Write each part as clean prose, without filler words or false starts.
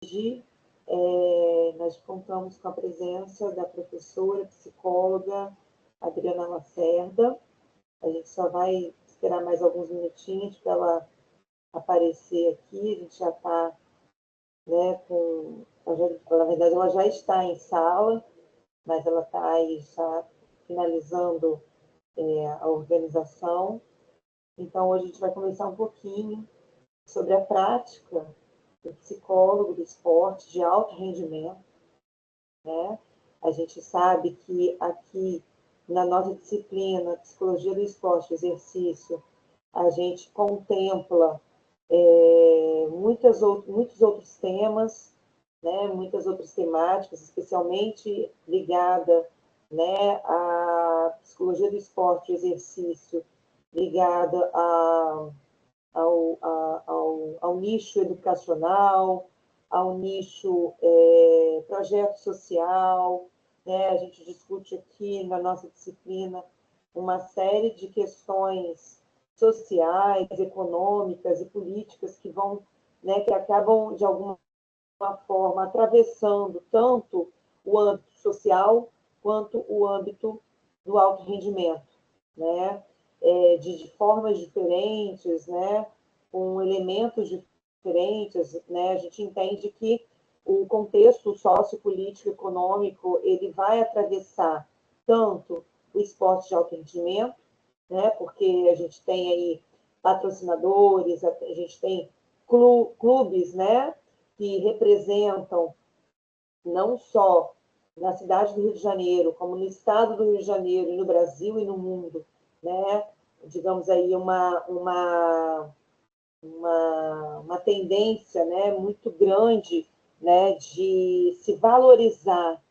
hoje nós contamos com a presença da professora, psicóloga Adriana Lacerda. A gente só vai esperar mais alguns minutinhos para ela aparecer aqui. A gente já está, né, com... Na verdade, ela já está em sala, mas ela está aí já finalizando a organização. Então, hoje a gente vai conversar um pouquinho sobre a prática do psicólogo do esporte de alto rendimento, né? A gente sabe que aqui na nossa disciplina, Psicologia do Esporte e Exercício, a gente contempla muitos outros temas, né? Muitas outras temáticas, especialmente ligada, né, à Psicologia do Esporte e Exercício, ligada ao nicho educacional, ao nicho projeto social, né? A gente discute aqui na nossa disciplina uma série de questões sociais, econômicas e políticas que vão, né, que acabam de alguma forma atravessando tanto o âmbito social quanto o âmbito do alto rendimento, né? De formas diferentes, né? Com elementos diferentes, né? A gente entende que o contexto sociopolítico econômico ele vai atravessar tanto o esporte de alto rendimento, né? Porque a gente tem aí patrocinadores, a gente tem clubes, né? Que representam não só na cidade do Rio de Janeiro, como no estado do Rio de Janeiro, e no Brasil e no mundo, né? Digamos aí uma tendência, né, muito grande, né, de se valorizar,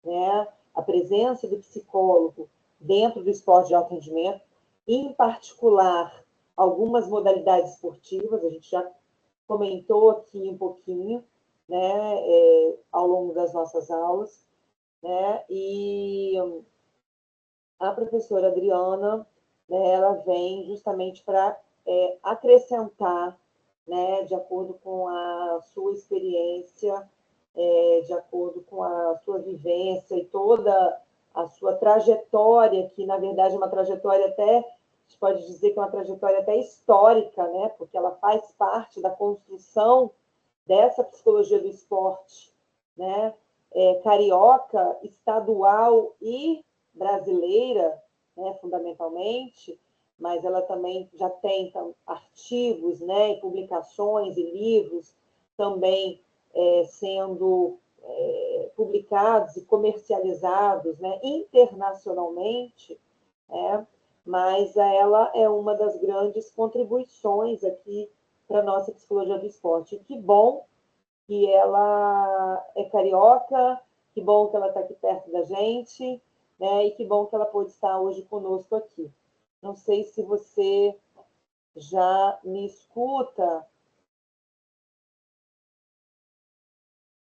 né, a presença do psicólogo dentro do esporte de alto rendimento, em particular algumas modalidades esportivas, a gente já comentou aqui um pouquinho, né, ao longo das nossas aulas, né, e a professora Adriana, né, ela vem justamente para acrescentar, né, de acordo com a sua experiência, de acordo com a sua vivência e toda a sua trajetória, que na verdade é uma trajetória até, a gente pode dizer que é uma trajetória até histórica, né, porque ela faz parte da construção dessa psicologia do esporte, né, carioca, estadual e brasileira, né, fundamentalmente, mas ela também já tem artigos, né, e publicações e livros também sendo publicados e comercializados, né, internacionalmente, né, mas ela é uma das grandes contribuições aqui para a nossa psicologia do esporte. E que bom que ela é carioca, que bom que ela está aqui perto da gente, né? E que bom que ela pôde estar hoje conosco aqui. Não sei se você já me escuta.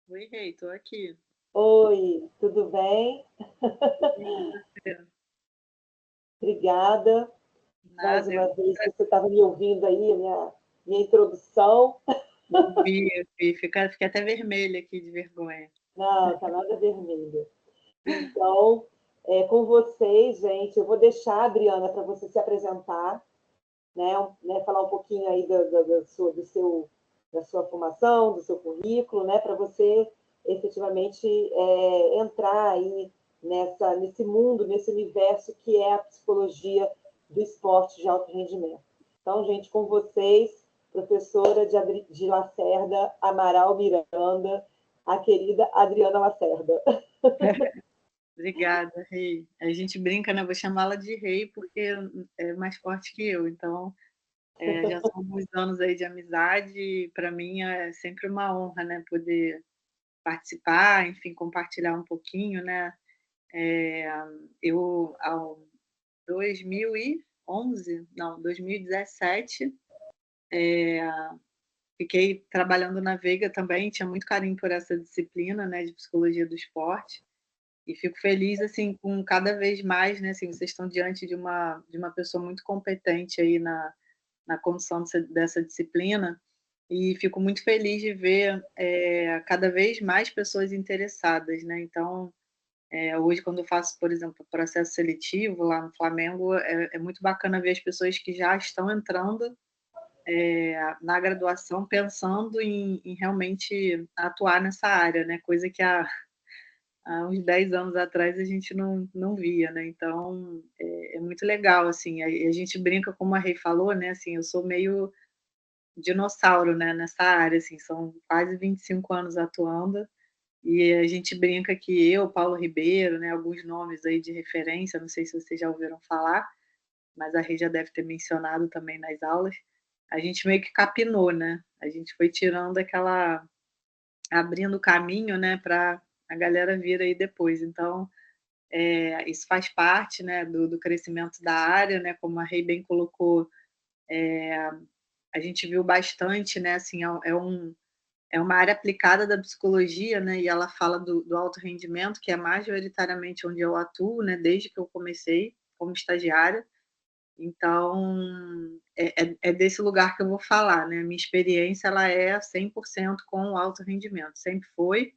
Oi, Rei, estou aqui. Oi, tudo bem? Obrigada. Mais Nada, uma vez, você estava me ouvindo aí, a minha introdução. eu vi, fiquei até vermelha aqui de vergonha. Não, está nada vermelha. Então, com vocês, gente, eu vou deixar, Adriana, para você se apresentar, né, falar um pouquinho aí da sua formação, do seu currículo, né, para você efetivamente entrar aí nesse mundo, nesse universo que é a psicologia do esporte de alto rendimento. Então, gente, com vocês, professora de Lacerda Amaral Miranda, a querida Adriana Lacerda. Obrigada, Rei. A gente brinca, né? Vou chamá-la de Rei porque é mais forte que eu. Então, já são alguns anos aí de amizade e para mim é sempre uma honra, né? Poder participar, enfim, compartilhar um pouquinho, né? Eu, ao 2011, não, 2017, fiquei trabalhando na Veiga também, tinha muito carinho por essa disciplina, né, de psicologia do esporte. E fico feliz, assim, com cada vez mais, né, assim, vocês estão diante de uma pessoa muito competente aí na condução dessa disciplina. e fico muito feliz de ver cada vez mais pessoas interessadas, né? Então, hoje, quando eu faço, por exemplo, processo seletivo lá no Flamengo, é muito bacana ver as pessoas que já estão entrando na graduação pensando em realmente atuar nessa área, né? Coisa que há uns 10 anos atrás a gente não via, né? Então, é muito legal, assim, a gente brinca, como a Rei falou, né? Assim, eu sou meio dinossauro, né, nessa área, assim, são quase 25 anos atuando, e a gente brinca que eu, Paulo Ribeiro, né, alguns nomes aí de referência, não sei se vocês já ouviram falar, mas a Rei já deve ter mencionado também nas aulas, a gente meio que capinou, né, a gente foi tirando abrindo caminho, né, para a galera vir aí depois. Então, isso faz parte, né, do crescimento da área, né, como a Rei bem colocou, a gente viu bastante, né, assim, é uma área aplicada da psicologia, né, e ela fala do alto rendimento, que é majoritariamente onde eu atuo, né, desde que eu comecei como estagiária. Então, é desse lugar que eu vou falar, né, minha experiência ela é 100% com o alto rendimento, sempre foi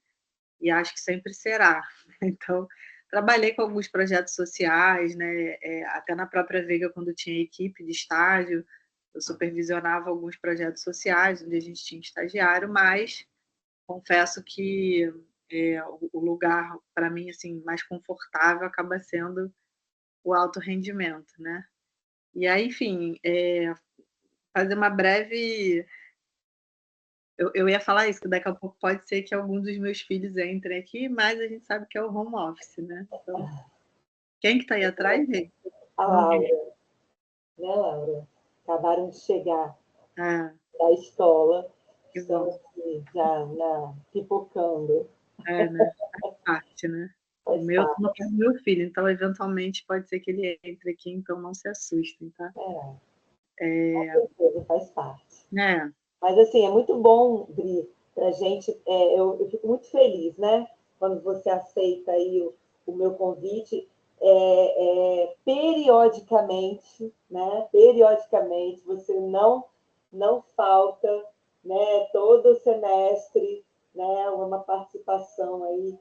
e acho que sempre será. Então, trabalhei com alguns projetos sociais, né, até na própria Veiga, quando tinha equipe de estágio, eu supervisionava alguns projetos sociais, onde a gente tinha estagiário, mas confesso que o lugar, para mim, assim, mais confortável acaba sendo o alto rendimento, né? E aí, enfim, fazer uma breve. Eu ia falar isso, que daqui a pouco pode ser que algum dos meus filhos entrem aqui, mas a gente sabe que é o home office, né? Então, quem que está aí atrás, gente? A Não vi. Laura, né, Laura? Acabaram de chegar Ah, da escola, que estão bom. aqui já pipocando, É, né? Faz parte, né? O faz meu parte. não é meu filho, então eventualmente pode ser que ele entre aqui, então não se assustem, tá? Com É, certeza faz parte. né? Mas, assim, é muito bom, Dri, para a gente. Eu fico muito feliz, né? Quando você aceita aí o meu convite. Periodicamente, né? Periodicamente, você não falta, né? Todo semestre, né? Uma participação aí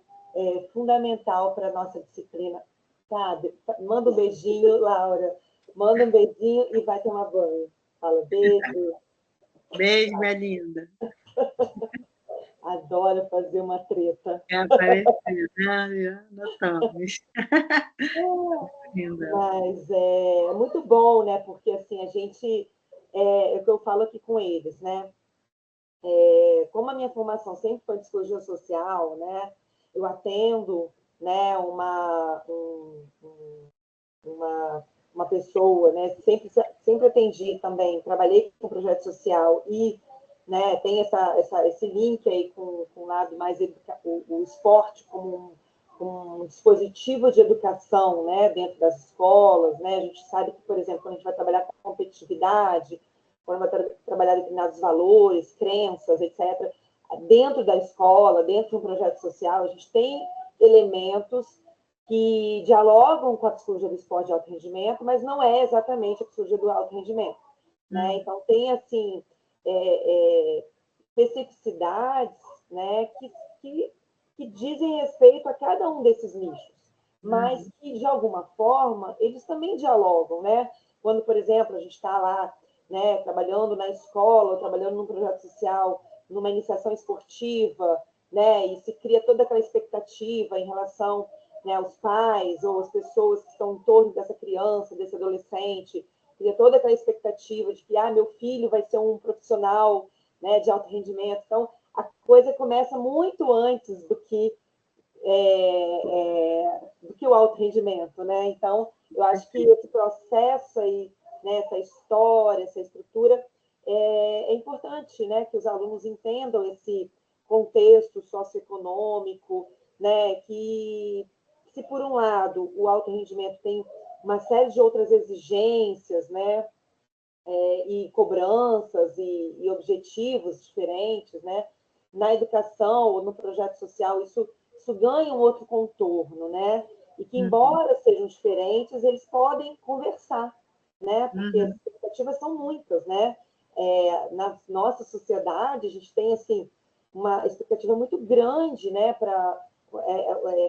fundamental para a nossa disciplina. Tá? Manda um beijinho, Laura. Manda um beijinho e vai tomar banho. Fala, beijo. Beijo, minha linda. Adoro fazer uma treta. É aparecer, né? Já notamos. Linda. Mas é muito bom, né? Porque assim, a gente. É o que eu falo aqui com eles, né? Como a minha formação sempre foi de psicologia social, né? Eu atendo, né, uma pessoa, né? Sempre atendi também, trabalhei com projeto social e, né, tem esse link aí com o lado mais o esporte como um dispositivo de educação, né, dentro das escolas, né? A gente sabe que, por exemplo, quando a gente vai trabalhar com competitividade, quando vai trabalhar determinados valores, crenças, etc., dentro da escola, dentro de um projeto social, a gente tem elementos que dialogam com a psicologia do esporte de alto rendimento, mas não é exatamente a psicologia do alto rendimento. Né? Então, tem, assim, especificidades, né, que dizem respeito a cada um desses nichos, mas que, de alguma forma, eles também dialogam. Né? Quando, por exemplo, a gente está lá, né, trabalhando na escola, ou trabalhando num projeto social, numa iniciação esportiva, né, e se cria toda aquela expectativa em relação, né, aos pais ou as pessoas que estão em torno dessa criança, desse adolescente, cria toda aquela expectativa de que meu filho vai ser um profissional, né, de alto rendimento. Então, a coisa começa muito antes do que o alto rendimento, né? Então, eu acho que esse processo aí, né, essa história, essa estrutura, é importante, né, que os alunos entendam esse contexto socioeconômico, né, que se por um lado o alto rendimento tem uma série de outras exigências, né, e cobranças e objetivos diferentes, né? Na educação ou no projeto social, isso ganha um outro contorno, né? E que, embora sejam diferentes, eles podem conversar, né? Porque as expectativas são muitas, né? na nossa sociedade, a gente tem assim, uma expectativa muito grande, né, para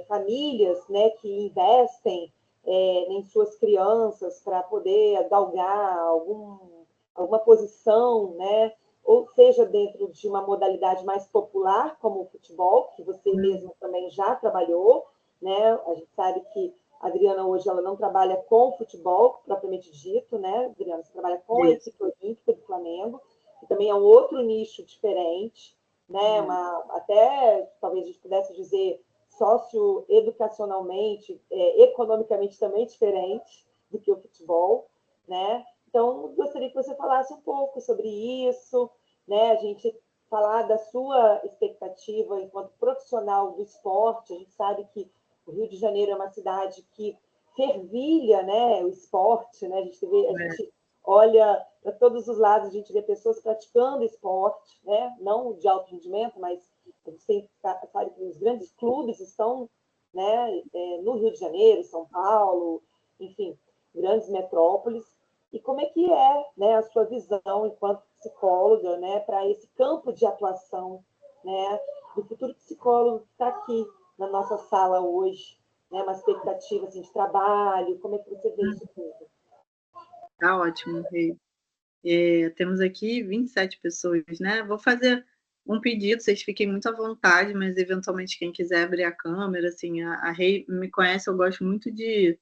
famílias, né, que investem em suas crianças para poder galgar alguma posição, né, ou seja, dentro de uma modalidade mais popular, como o futebol, que você mesmo também já trabalhou, né? A gente sabe que a Adriana hoje ela não trabalha com futebol, propriamente dito, né, Adriana? Você trabalha com a equipe olímpica do Flamengo, que também é um outro nicho diferente, né? Até, talvez a gente pudesse dizer, socioeducacionalmente, economicamente também diferente do que o futebol, né? Então, gostaria que você falasse um pouco sobre isso, né? A gente falar da sua expectativa enquanto profissional do esporte. A gente sabe que o Rio de Janeiro é uma cidade que fervilha, né, o esporte, né? A gente olha para todos os lados, a gente vê pessoas praticando esporte, né? Não de alto rendimento, mas a gente sabe que os grandes clubes estão, né, no Rio de Janeiro, São Paulo, enfim, grandes metrópoles. E como é que é, né, a sua visão enquanto psicóloga, né, para esse campo de atuação, né, do futuro psicólogo que está aqui na nossa sala hoje, né, uma expectativa assim, de trabalho, como é que você vê isso tudo? Tá ótimo, Rei. Temos aqui 27 pessoas, né? Vou fazer um pedido, vocês fiquem muito à vontade, mas eventualmente quem quiser abrir a câmera, assim, a Rei me conhece, eu gosto muito de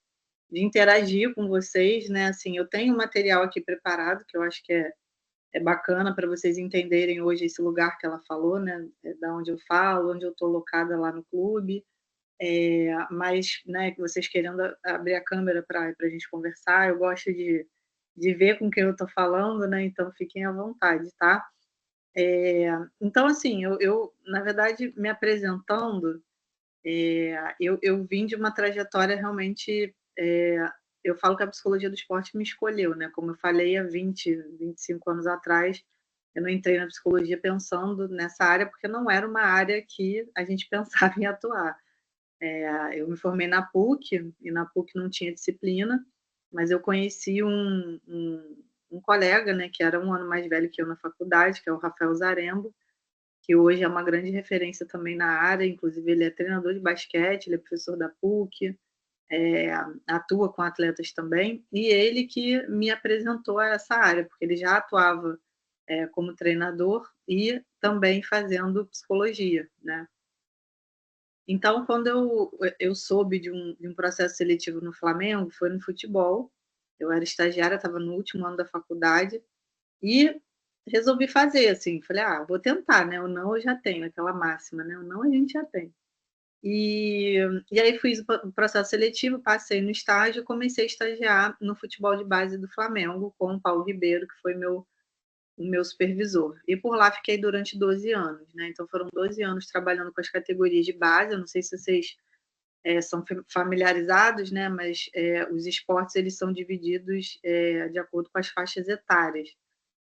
interagir com vocês, né? Assim, eu tenho um material aqui preparado que eu acho que é bacana para vocês entenderem hoje esse lugar que ela falou, né? Da onde eu falo, onde eu estou locada lá no clube. Mas, né, que vocês querendo abrir a câmera para a gente conversar, eu gosto de ver com quem eu estou falando, né? Então fiquem à vontade, tá? Então, assim, eu na verdade, me apresentando, eu vim de uma trajetória realmente. Eu falo que a psicologia do esporte me escolheu, né? Como eu falei há 25 anos atrás, eu não entrei na psicologia pensando nessa área, porque não era uma área que a gente pensava em atuar. Eu me formei na PUC, e na PUC não tinha disciplina, mas eu conheci um colega, né, que era um ano mais velho que eu na faculdade, que é o Rafael Zarembo, que hoje é uma grande referência também na área, inclusive ele é treinador de basquete, ele é professor da PUC, atua com atletas também, e ele que me apresentou a essa área, porque ele já atuava como treinador e também fazendo psicologia, né? Então, quando eu soube de um processo seletivo no Flamengo, foi no futebol. Eu era estagiária, estava no último ano da faculdade e resolvi fazer, assim. Falei, vou tentar, né? O não eu já tenho, aquela máxima, né? O não a gente já tem. E, e aí fiz o processo seletivo, passei no estágio, comecei a estagiar no futebol de base do Flamengo com o Paulo Ribeiro, que foi o meu supervisor. E por lá fiquei durante 12 anos, né? Então foram 12 anos trabalhando com as categorias de base. Eu não sei se vocês são familiarizados, né? Mas os esportes eles são divididos de acordo com as faixas etárias.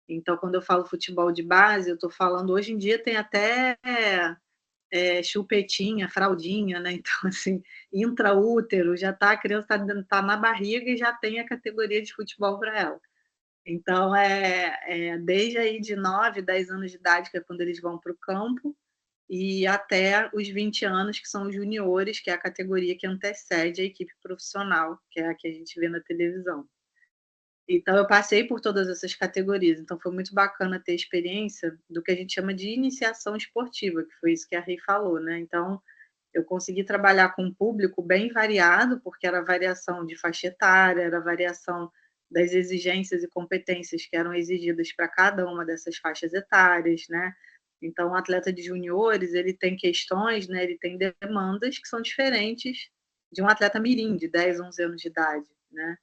Então, quando eu falo futebol de base, eu estou falando, hoje em dia tem até chupetinha, fraldinha, né? Então, assim, intraútero, já tá, a criança tá na barriga e já tem a categoria de futebol para ela. Então, desde aí de 9, 10 anos de idade, que é quando eles vão para o campo, e até os 20 anos, que são os juniores, que é a categoria que antecede a equipe profissional, que é a que a gente vê na televisão. Então, eu passei por todas essas categorias. Então, foi muito bacana ter experiência do que a gente chama de iniciação esportiva, que foi isso que a Rei falou, né? Então, eu consegui trabalhar com um público bem variado, porque era variação de faixa etária, era variação das exigências e competências que eram exigidas para cada uma dessas faixas etárias, né? Então, o atleta de juniores, ele tem questões, né? Ele tem demandas que são diferentes de um atleta mirim, de 10, 11 anos de idade, né?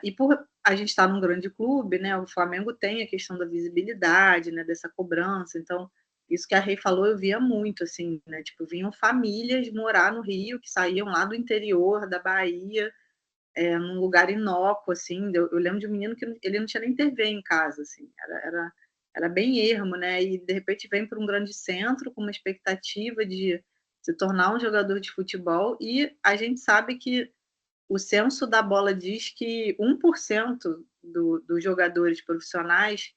E por a gente estar num grande clube, né? O Flamengo tem a questão da visibilidade, né? Dessa cobrança. Então, isso que a Rei falou, eu via muito, assim, né? Tipo, vinham famílias morar no Rio, que saíam lá do interior da Bahia, num lugar inócuo, assim. Eu lembro de um menino que ele não tinha nem TV em casa, assim. Era bem ermo, né? E, de repente, vem para um grande centro com uma expectativa de se tornar um jogador de futebol. E a gente sabe que o censo da bola diz que 1% dos jogadores profissionais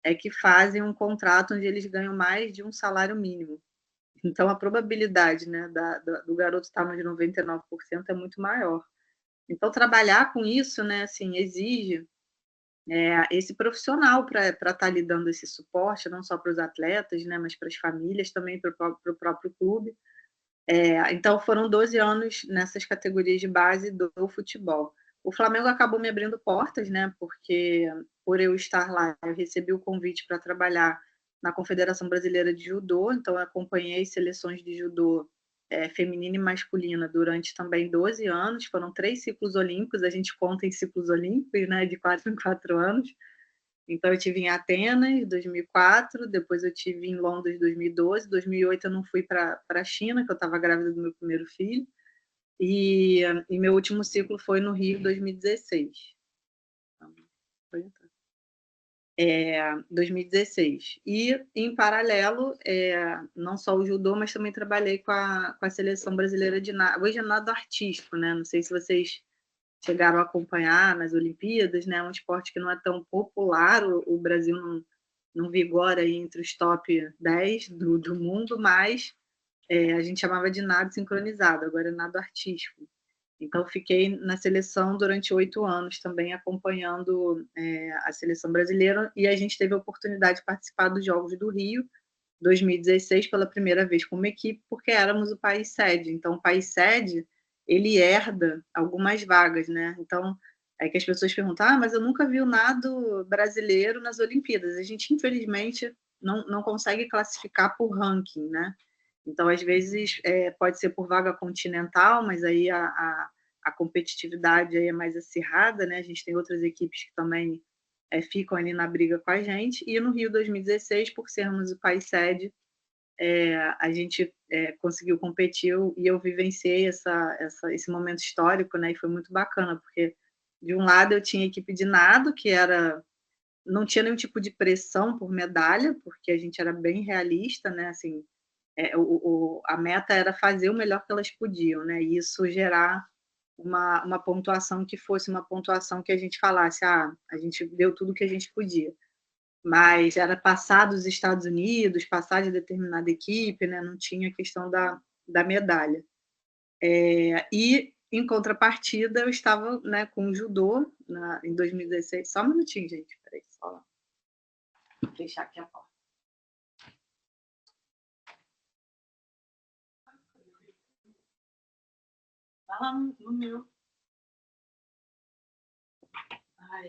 é que fazem um contrato onde eles ganham mais de um salário mínimo. Então, a probabilidade, né, do garoto estar nos 99% é muito maior. Então, trabalhar com isso, né, assim, exige esse profissional para estar ali dando esse suporte, não só para os atletas, né, mas para as famílias também, para o próprio clube. Então, foram 12 anos nessas categorias de base do futebol. O Flamengo acabou me abrindo portas, né, porque por eu estar lá, eu recebi o convite para trabalhar na Confederação Brasileira de Judô, então eu acompanhei seleções de judô feminina e masculina durante também 12 anos, foram 3 ciclos olímpicos, a gente conta em ciclos olímpicos, né, de 4 em 4 anos. Então, eu tive em Atenas, em 2004, depois eu tive em Londres, em 2012, 2008 eu não fui para a China, que eu estava grávida do meu primeiro filho, e meu último ciclo foi no Rio, em 2016. Então, foi 2016. E, em paralelo, não só o judô, mas também trabalhei com a seleção brasileira de nado. Hoje é nado artístico, né? Não sei se vocês chegaram a acompanhar nas Olimpíadas, né? É um esporte que não é tão popular, o Brasil não vigora aí entre os top 10 do mundo, mas a gente chamava de nado sincronizado, agora é nado artístico. Então, fiquei na seleção durante 8 anos também, acompanhando a seleção brasileira, e a gente teve a oportunidade de participar dos Jogos do Rio, 2016, pela primeira vez como equipe, porque éramos o país sede. Então, o país sede, ele herda algumas vagas, né? Então, é que as pessoas perguntam, mas eu nunca vi o nado brasileiro nas Olimpíadas. A gente, infelizmente, não consegue classificar por ranking, né? Então, às vezes, pode ser por vaga continental, mas aí a competitividade aí é mais acirrada, né? A gente tem outras equipes que também ficam ali na briga com a gente. E no Rio 2016, por sermos o país sede, a gente conseguiu competir e eu vivenciei esse momento histórico, né? E foi muito bacana, porque de um lado eu tinha a equipe de nado, que não tinha nenhum tipo de pressão por medalha, porque a gente era bem realista, né? Assim, a meta era fazer o melhor que elas podiam, né? E isso gerar uma pontuação que fosse uma pontuação que a gente falasse, a gente deu tudo que a gente podia. Mas era passar dos Estados Unidos, passar de determinada equipe, né? Não tinha questão da medalha. E, em contrapartida, eu estava, né, com o judô em 2016. Só um minutinho, gente. Peraí, só fechar aqui a porta. Vai lá no meu.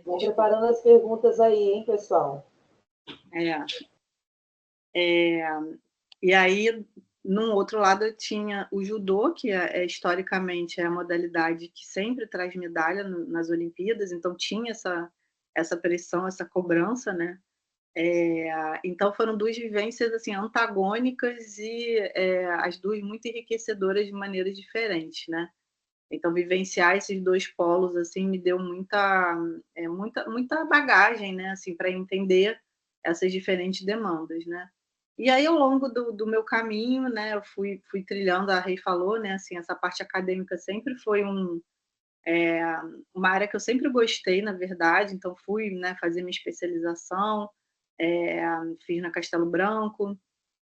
Vão preparando as perguntas aí, hein, pessoal? E aí, num outro lado, eu tinha o judô, que historicamente é a modalidade que sempre traz medalha nas Olimpíadas, então tinha essa pressão, essa cobrança, né? Então foram duas vivências assim antagônicas e as duas muito enriquecedoras de maneiras diferentes, né? Então vivenciar esses dois polos assim me deu muita bagagem, né? Assim para entender essas diferentes demandas, né? E aí, ao longo do meu caminho, né, eu fui trilhando, a Rei falou, né, assim, essa parte acadêmica sempre foi uma área que eu sempre gostei, na verdade, então fui, né, fazer minha especialização, fiz na Castelo Branco,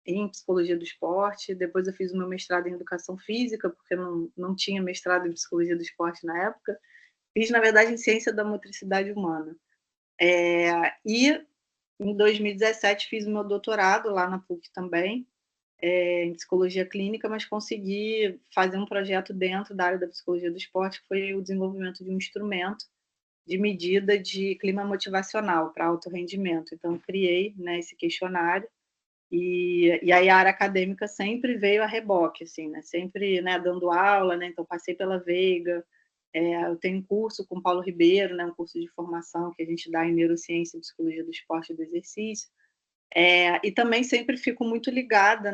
em Psicologia do Esporte, depois eu fiz o meu mestrado em Educação Física, porque não tinha mestrado em Psicologia do Esporte na época, fiz, na verdade, em Ciência da Motricidade Humana. E em 2017 fiz o meu doutorado lá na PUC também, em psicologia clínica, mas consegui fazer um projeto dentro da área da psicologia do esporte, que foi o desenvolvimento de um instrumento de medida de clima motivacional para alto rendimento. Então, eu criei, né, esse questionário e aí a área acadêmica sempre veio a reboque, assim, né, sempre, né, dando aula, né, então passei pela Veiga, eu tenho um curso com Paulo Ribeiro, né, um curso de formação que a gente dá em neurociência e psicologia do esporte e do exercício, e também sempre fico muito ligada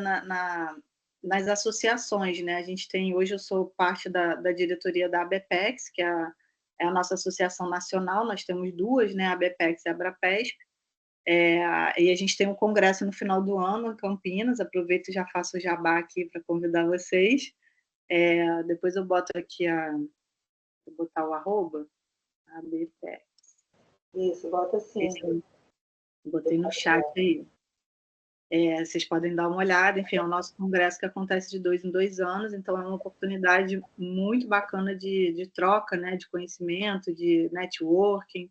nas associações, né? A gente tem, hoje eu sou parte da diretoria da ABPEX, que é a nossa associação nacional, nós temos duas, né? A ABPEX e a Abrapesp, e a gente tem um congresso no final do ano em Campinas, aproveito e já faço o jabá aqui para convidar vocês, depois eu boto aqui vou botar o @, ABPEX. Isso, bota sim. Botei no chat aí. Vocês podem dar uma olhada, enfim, é o nosso congresso que acontece de 2 em 2 anos, então é uma oportunidade muito bacana de troca, né, de conhecimento, de networking.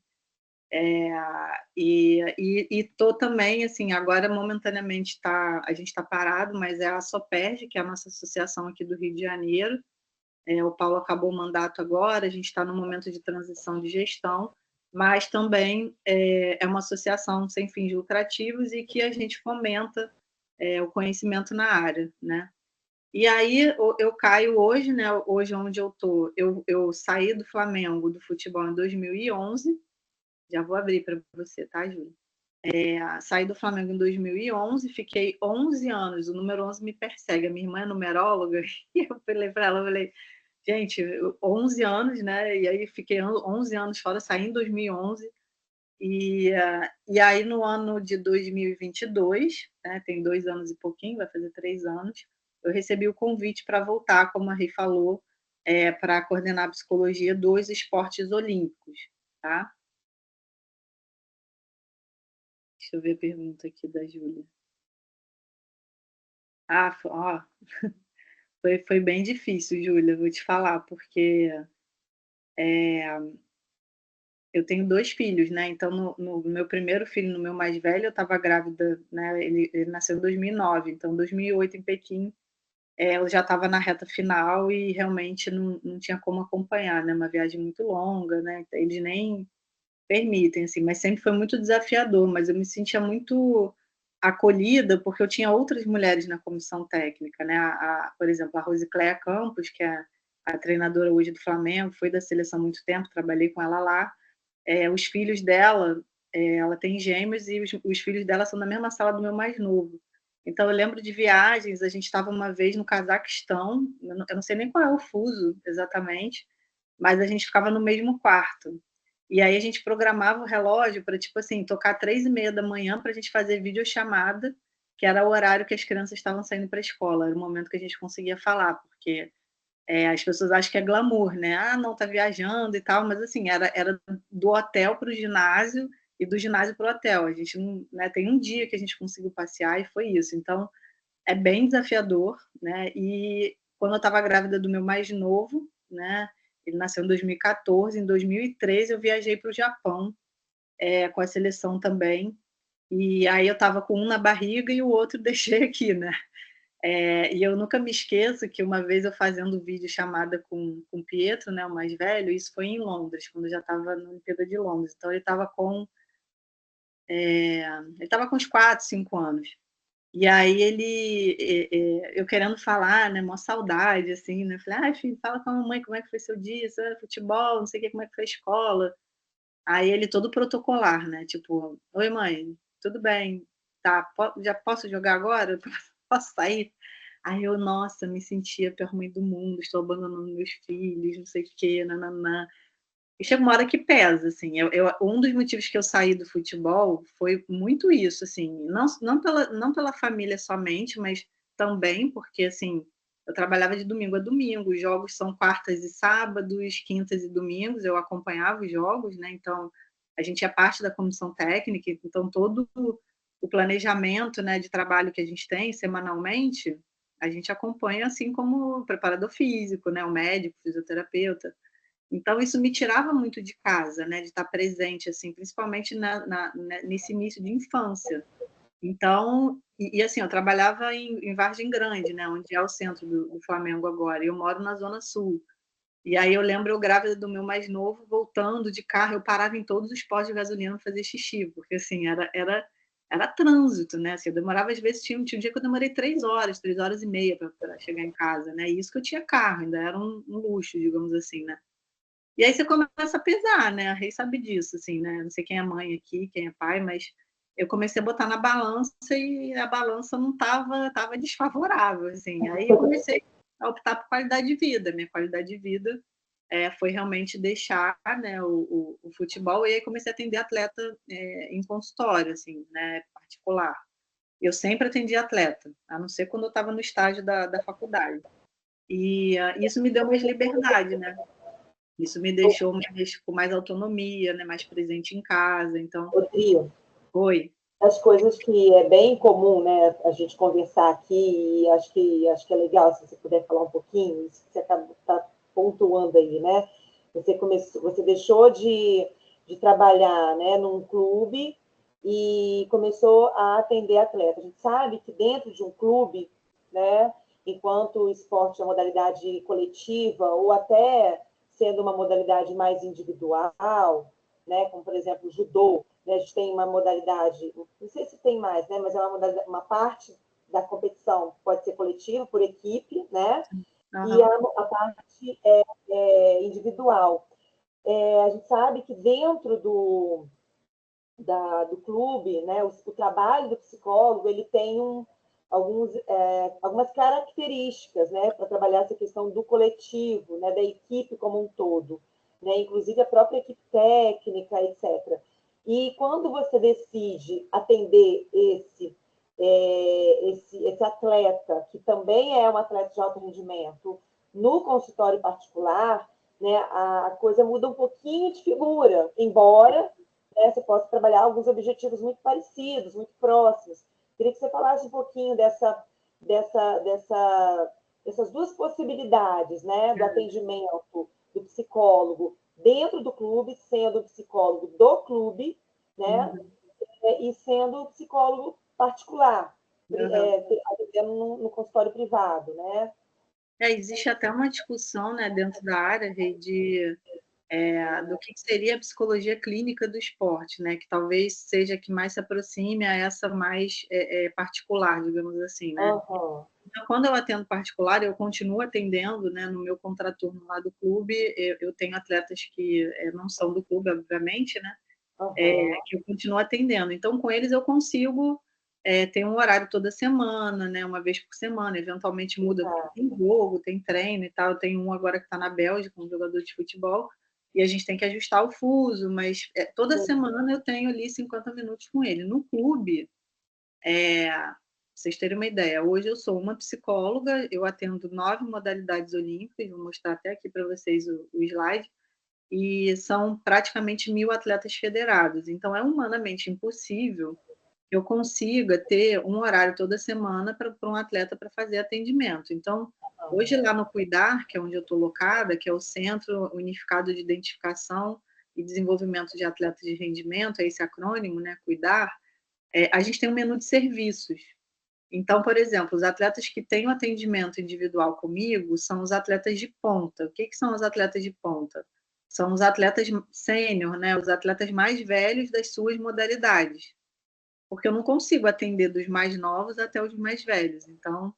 E tô também, assim, agora momentaneamente a gente está parado, mas é a Soperj, que é a nossa associação aqui do Rio de Janeiro. O Paulo acabou o mandato agora, a gente está no momento de transição de gestão, mas também é uma associação sem fins lucrativos e que a gente fomenta o conhecimento na área, né? E aí eu caio hoje, né? Hoje onde eu tô, eu saí do Flamengo, do futebol em 2011, já vou abrir para você, tá, Júlia? Saí do Flamengo em 2011, fiquei 11 anos, o número 11 me persegue, a minha irmã é numeróloga, e eu falei para ela, gente, 11 anos, né? E aí fiquei 11 anos fora, saí em 2011. E aí, no ano de 2022, né, tem 2 anos e pouquinho, vai fazer 3 anos, eu recebi o convite para voltar, como a Rei falou, para coordenar a psicologia dos esportes olímpicos, tá? Deixa eu ver a pergunta aqui da Júlia. Ó, foi bem difícil, Júlia, vou te falar, porque eu tenho 2 filhos, né? Então, no meu primeiro filho, no meu mais velho, eu estava grávida, né? Ele nasceu em 2009, então 2008 em Pequim, eu já estava na reta final e realmente não tinha como acompanhar, né? Uma viagem muito longa, né? Eles nem permitem, assim, mas sempre foi muito desafiador, mas eu me sentia muito acolhida, porque eu tinha outras mulheres na comissão técnica, né? Por exemplo, a Rosicléia Campos, que é a treinadora hoje do Flamengo, foi da seleção há muito tempo, trabalhei com ela lá. Os filhos dela, ela tem gêmeos e os filhos dela são da mesma sala do meu mais novo. Então, eu lembro de viagens, a gente estava uma vez no Cazaquistão, eu não sei nem qual é o fuso exatamente, mas a gente ficava no mesmo quarto. E aí a gente programava o relógio para, tipo assim, tocar 3h30 da manhã para a gente fazer videochamada, que era o horário que as crianças estavam saindo para a escola, era o momento que a gente conseguia falar, porque as pessoas acham que é glamour, né? Ah, não, tá viajando e tal, mas assim, era do hotel para o ginásio e do ginásio para o hotel. A gente não, né, tem um dia que a gente conseguiu passear e foi isso. Então, é bem desafiador, né? E quando eu estava grávida do meu mais novo, né? Ele nasceu em 2014, em 2013 eu viajei para o Japão com a seleção também. E aí eu estava com um na barriga e o outro deixei aqui, né? E eu nunca me esqueço que uma vez eu fazendo vídeo chamada com o Pietro, né, o mais velho, isso foi em Londres, quando eu já estava na Olimpíada de Londres. Então ele estava com uns 4, 5 anos. E aí eu querendo falar, né, uma saudade, assim, né? Falei, ai, filho, fala com a mamãe como é que foi seu dia, futebol, não sei o que, como é que foi a escola. Aí ele todo protocolar, né? Tipo, oi, mãe, tudo bem? Tá, já posso jogar agora? Posso sair? Aí eu, nossa, me sentia a pior mãe do mundo, estou abandonando meus filhos, não sei o quê, nananã. E chega uma hora que pesa, assim. Um dos motivos que eu saí do futebol foi muito isso, assim. Não pela família somente, mas também porque, assim, eu trabalhava de domingo a domingo. Os jogos são quartas e sábados, quintas e domingos. Eu acompanhava os jogos, né? Então, a gente é parte da comissão técnica. Então, todo o planejamento, né, de trabalho que a gente tem semanalmente, a gente acompanha, assim como o preparador físico, né? O médico, o fisioterapeuta. Então, isso me tirava muito de casa, né, de estar presente, assim, principalmente nesse início de infância. Então, assim, eu trabalhava em Vargem Grande, né, onde é o centro do Flamengo agora, e eu moro na Zona Sul. E aí eu lembro eu grávida do meu mais novo, voltando de carro, eu parava em todos os postos de gasolina para fazer xixi, porque, assim, era trânsito, né, assim, eu demorava, às vezes, tinha um dia que eu demorei 3 horas, 3 horas e meia para chegar em casa, né, e isso que eu tinha carro, ainda era um luxo, digamos assim, né. E aí você começa a pesar, né? A Rei sabe disso, assim, né? Não sei quem é mãe aqui, quem é pai, mas eu comecei a botar na balança e a balança não estava desfavorável, assim. Aí eu comecei a optar por qualidade de vida. Minha qualidade de vida foi realmente deixar, né, o futebol, e aí comecei a atender atleta em consultório, assim, né, particular. Eu sempre atendi atleta, a não ser quando eu estava no estágio da faculdade. E isso me deu mais liberdade, né? Isso me deixou com mais autonomia, né, mais presente em casa, então Rodrigo, oi. das coisas que é bem comum, né, a gente conversar aqui, e acho que é legal se você puder falar um pouquinho, isso que você está pontuando aí, né? Você deixou de trabalhar, né, num clube e começou a atender atleta. A gente sabe que dentro de um clube, né, enquanto o esporte é uma modalidade coletiva ou até sendo uma modalidade mais individual, né, como por exemplo o judô, né, a gente tem uma modalidade, não sei se tem mais, né, mas é uma parte da competição pode ser coletiva, por equipe, né, e Aham. a parte individual. A gente sabe que dentro do clube, né, o trabalho do psicólogo, ele tem algumas características, né, para trabalhar essa questão do coletivo, né, da equipe como um todo, né, inclusive a própria equipe técnica, etc. E quando você decide atender esse atleta, que também é um atleta de alto rendimento, no consultório particular, né, a coisa muda um pouquinho de figura, embora, né, você possa trabalhar alguns objetivos muito parecidos, muito próximos. Queria que você falasse um pouquinho dessas duas possibilidades, né, do atendimento do psicólogo dentro do clube, sendo o psicólogo do clube, né, Uhum. e sendo o psicólogo particular, Aham. atendendo no consultório privado, né? Existe até uma discussão, né, dentro da área, Rê, do que seria a psicologia clínica do esporte, né, que talvez seja a que mais se aproxime a essa mais particular, digamos assim, né? Uhum. Então, quando eu atendo particular, eu continuo atendendo, né, no meu contraturno lá do clube, eu tenho atletas que não são do clube, obviamente, né, Uhum. que eu continuo atendendo. Então, com eles eu consigo ter um horário toda semana, né, uma vez por semana, eventualmente muda, porque Tá. tem jogo, tem treino e tal. Eu tenho um agora que está na Bélgica, um jogador de futebol, e a gente tem que ajustar o fuso, mas toda semana eu tenho ali 50 minutos com ele. No clube, pra vocês terem uma ideia, hoje eu sou uma psicóloga, eu atendo 9 modalidades olímpicas, vou mostrar até aqui para vocês o slide, e são praticamente 1.000 atletas federados. Então, é humanamente impossível que eu consiga ter um horário toda semana para um atleta para fazer atendimento. Então, hoje lá no Cuidar, que é onde eu estou locada, que é o Centro Unificado de Identificação e Desenvolvimento de Atletas de Rendimento, é esse acrônimo, né, Cuidar, a gente tem um menu de serviços. Então, por exemplo, os atletas que têm o atendimento individual comigo são os atletas de ponta. O que são os atletas de ponta? São os atletas sênior, né? Os atletas mais velhos das suas modalidades. Porque eu não consigo atender dos mais novos até os mais velhos. Então,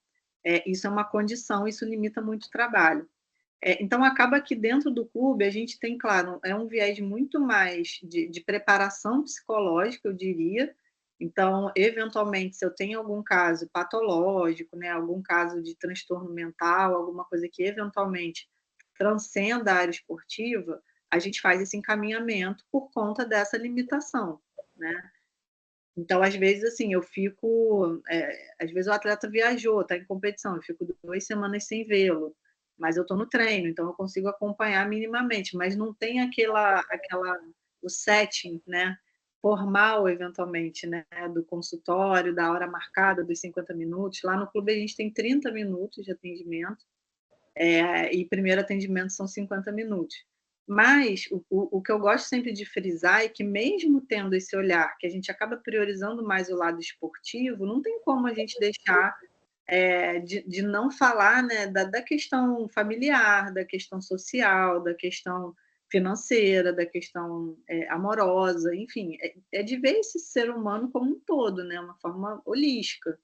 isso é uma condição, isso limita muito o trabalho. Então, acaba que dentro do clube a gente tem, claro, um viés muito mais de preparação psicológica, eu diria. Então, eventualmente, se eu tenho algum caso patológico, né, algum caso de transtorno mental, alguma coisa que eventualmente transcenda a área esportiva, a gente faz esse encaminhamento por conta dessa limitação, né? Então, às vezes, assim, eu fico. Às vezes o atleta viajou, está em competição, eu fico 2 semanas sem vê-lo, mas eu estou no treino, então eu consigo acompanhar minimamente, mas não tem o setting, né, formal, eventualmente, né, do consultório, da hora marcada, dos 50 minutos. Lá no clube a gente tem 30 minutos de atendimento, e primeiro atendimento são 50 minutos. Mas o que eu gosto sempre de frisar é que, mesmo tendo esse olhar, que a gente acaba priorizando mais o lado esportivo, não tem como a gente deixar de não falar, né, da questão familiar, da questão social, da questão financeira, da questão amorosa, enfim, de ver esse ser humano como um todo, né, uma forma holística.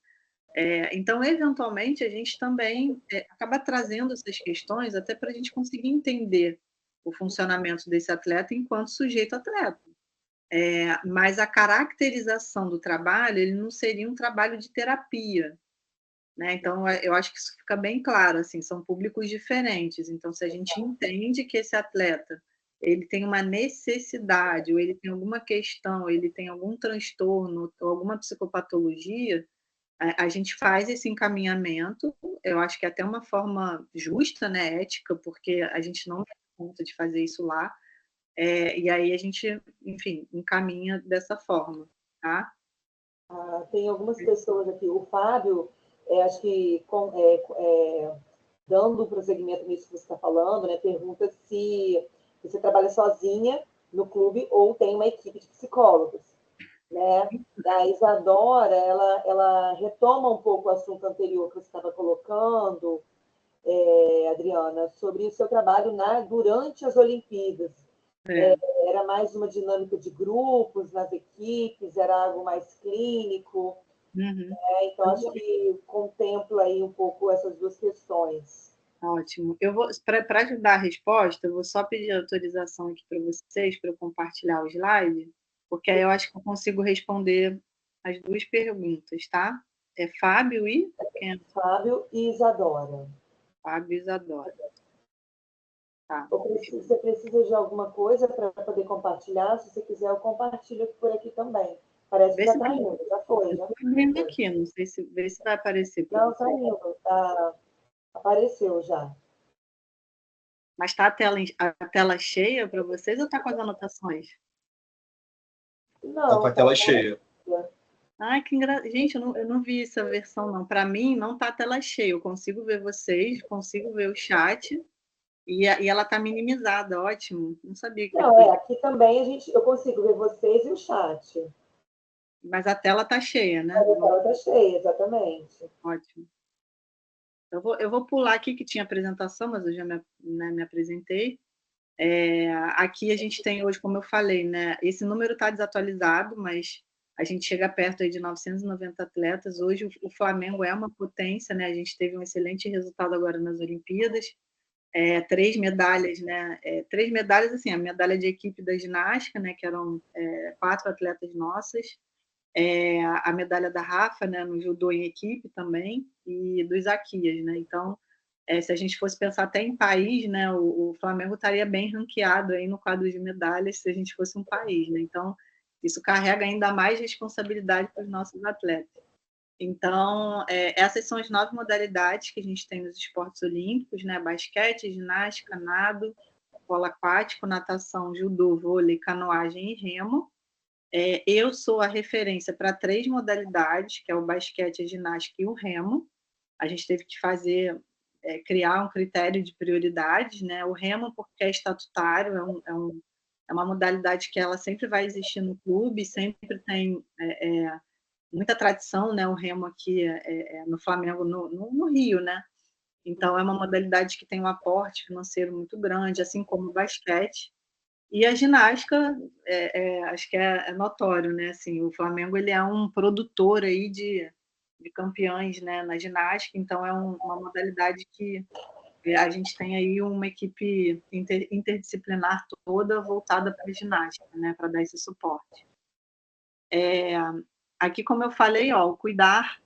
Então, eventualmente, a gente também acaba trazendo essas questões até para a gente conseguir entender o funcionamento desse atleta enquanto sujeito atleta. Mas a caracterização do trabalho, ele não seria um trabalho de terapia, né? Então, eu acho que isso fica bem claro, assim, são públicos diferentes. Então, se a gente entende que esse atleta ele tem uma necessidade, ou ele tem alguma questão, ele tem algum transtorno, ou alguma psicopatologia, a gente faz esse encaminhamento, eu acho que é até uma forma justa, né, ética, porque a gente não dá conta de fazer isso lá, e aí a gente, enfim, encaminha dessa forma, tá? Tem algumas pessoas aqui. O Fábio, acho que dando prosseguimento nisso que você está falando, né, pergunta se você trabalha sozinha no clube ou tem uma equipe de psicólogos, né? A Isadora, ela retoma um pouco o assunto anterior que você estava colocando, Adriana, sobre o seu trabalho durante as Olimpíadas. Era mais uma dinâmica de grupos nas equipes, era algo mais clínico, Uhum. então acho que contempla aí um pouco essas duas questões. Ótimo. Eu vou, para ajudar a resposta, eu vou só pedir autorização aqui para vocês para eu compartilhar o slide, porque aí eu acho que eu consigo responder as duas perguntas, tá? É Fábio e quem é? Fábio e Isadora. Fábio e Isadora. Tá. Você precisa de alguma coisa para poder compartilhar? Se você quiser, eu compartilho por aqui também. Parece que Vê já se está vai. indo, já foi, Eu já estou abrindo foi. aqui, não sei se vê se vai aparecer para Não, está você. indo, apareceu já. Mas está a tela cheia para vocês ou está com as anotações? Tá com Não, a está tela cheia. Ai, que engraçado. Gente, eu não vi essa versão, não. Para mim, não está a tela cheia. Eu consigo ver vocês, consigo ver o chat e ela está minimizada. Ótimo. Não sabia que Não, podia. aqui também eu consigo ver vocês e o chat. Mas a tela está cheia, A né? tela está cheia, exatamente. Ótimo. Eu vou pular aqui que tinha apresentação, mas eu já me apresentei. Aqui a gente tem hoje, como eu falei, né? Esse número está desatualizado, mas a gente chega perto aí de 990 atletas. Hoje o Flamengo é uma potência, né? A gente teve um excelente resultado agora nas Olimpíadas. 3 medalhas, né? 3 medalhas, assim, a medalha de equipe da ginástica, né? Que eram 4 atletas nossas. A medalha da Rafa, né? No judô em equipe também. E do Isaquias, né? Então, se a gente fosse pensar até em país, né, o Flamengo estaria bem ranqueado aí no quadro de medalhas se a gente fosse um país, né? Então, isso carrega ainda mais responsabilidade para os nossos atletas. Então, essas são as 9 modalidades que a gente tem nos esportes olímpicos, né? Basquete, ginástica, nado, polo aquático, natação, judô, vôlei, canoagem e remo. Eu sou a referência para 3 modalidades, que é o basquete, a ginástica e o remo. A gente teve que criar um critério de prioridades, né? O remo, porque é estatutário, é uma modalidade que ela sempre vai existir no clube, sempre tem muita tradição, né? O remo aqui no Flamengo, no Rio, né? Então, é uma modalidade que tem um aporte financeiro muito grande, assim como o basquete. E a ginástica, acho que é notório, né? Assim, o Flamengo ele é um produtor aí de campeões, né, na ginástica, então é uma modalidade que a gente tem aí uma equipe interdisciplinar toda voltada para a ginástica, né, para dar esse suporte. Aqui, como eu falei, ó, o Cuidar,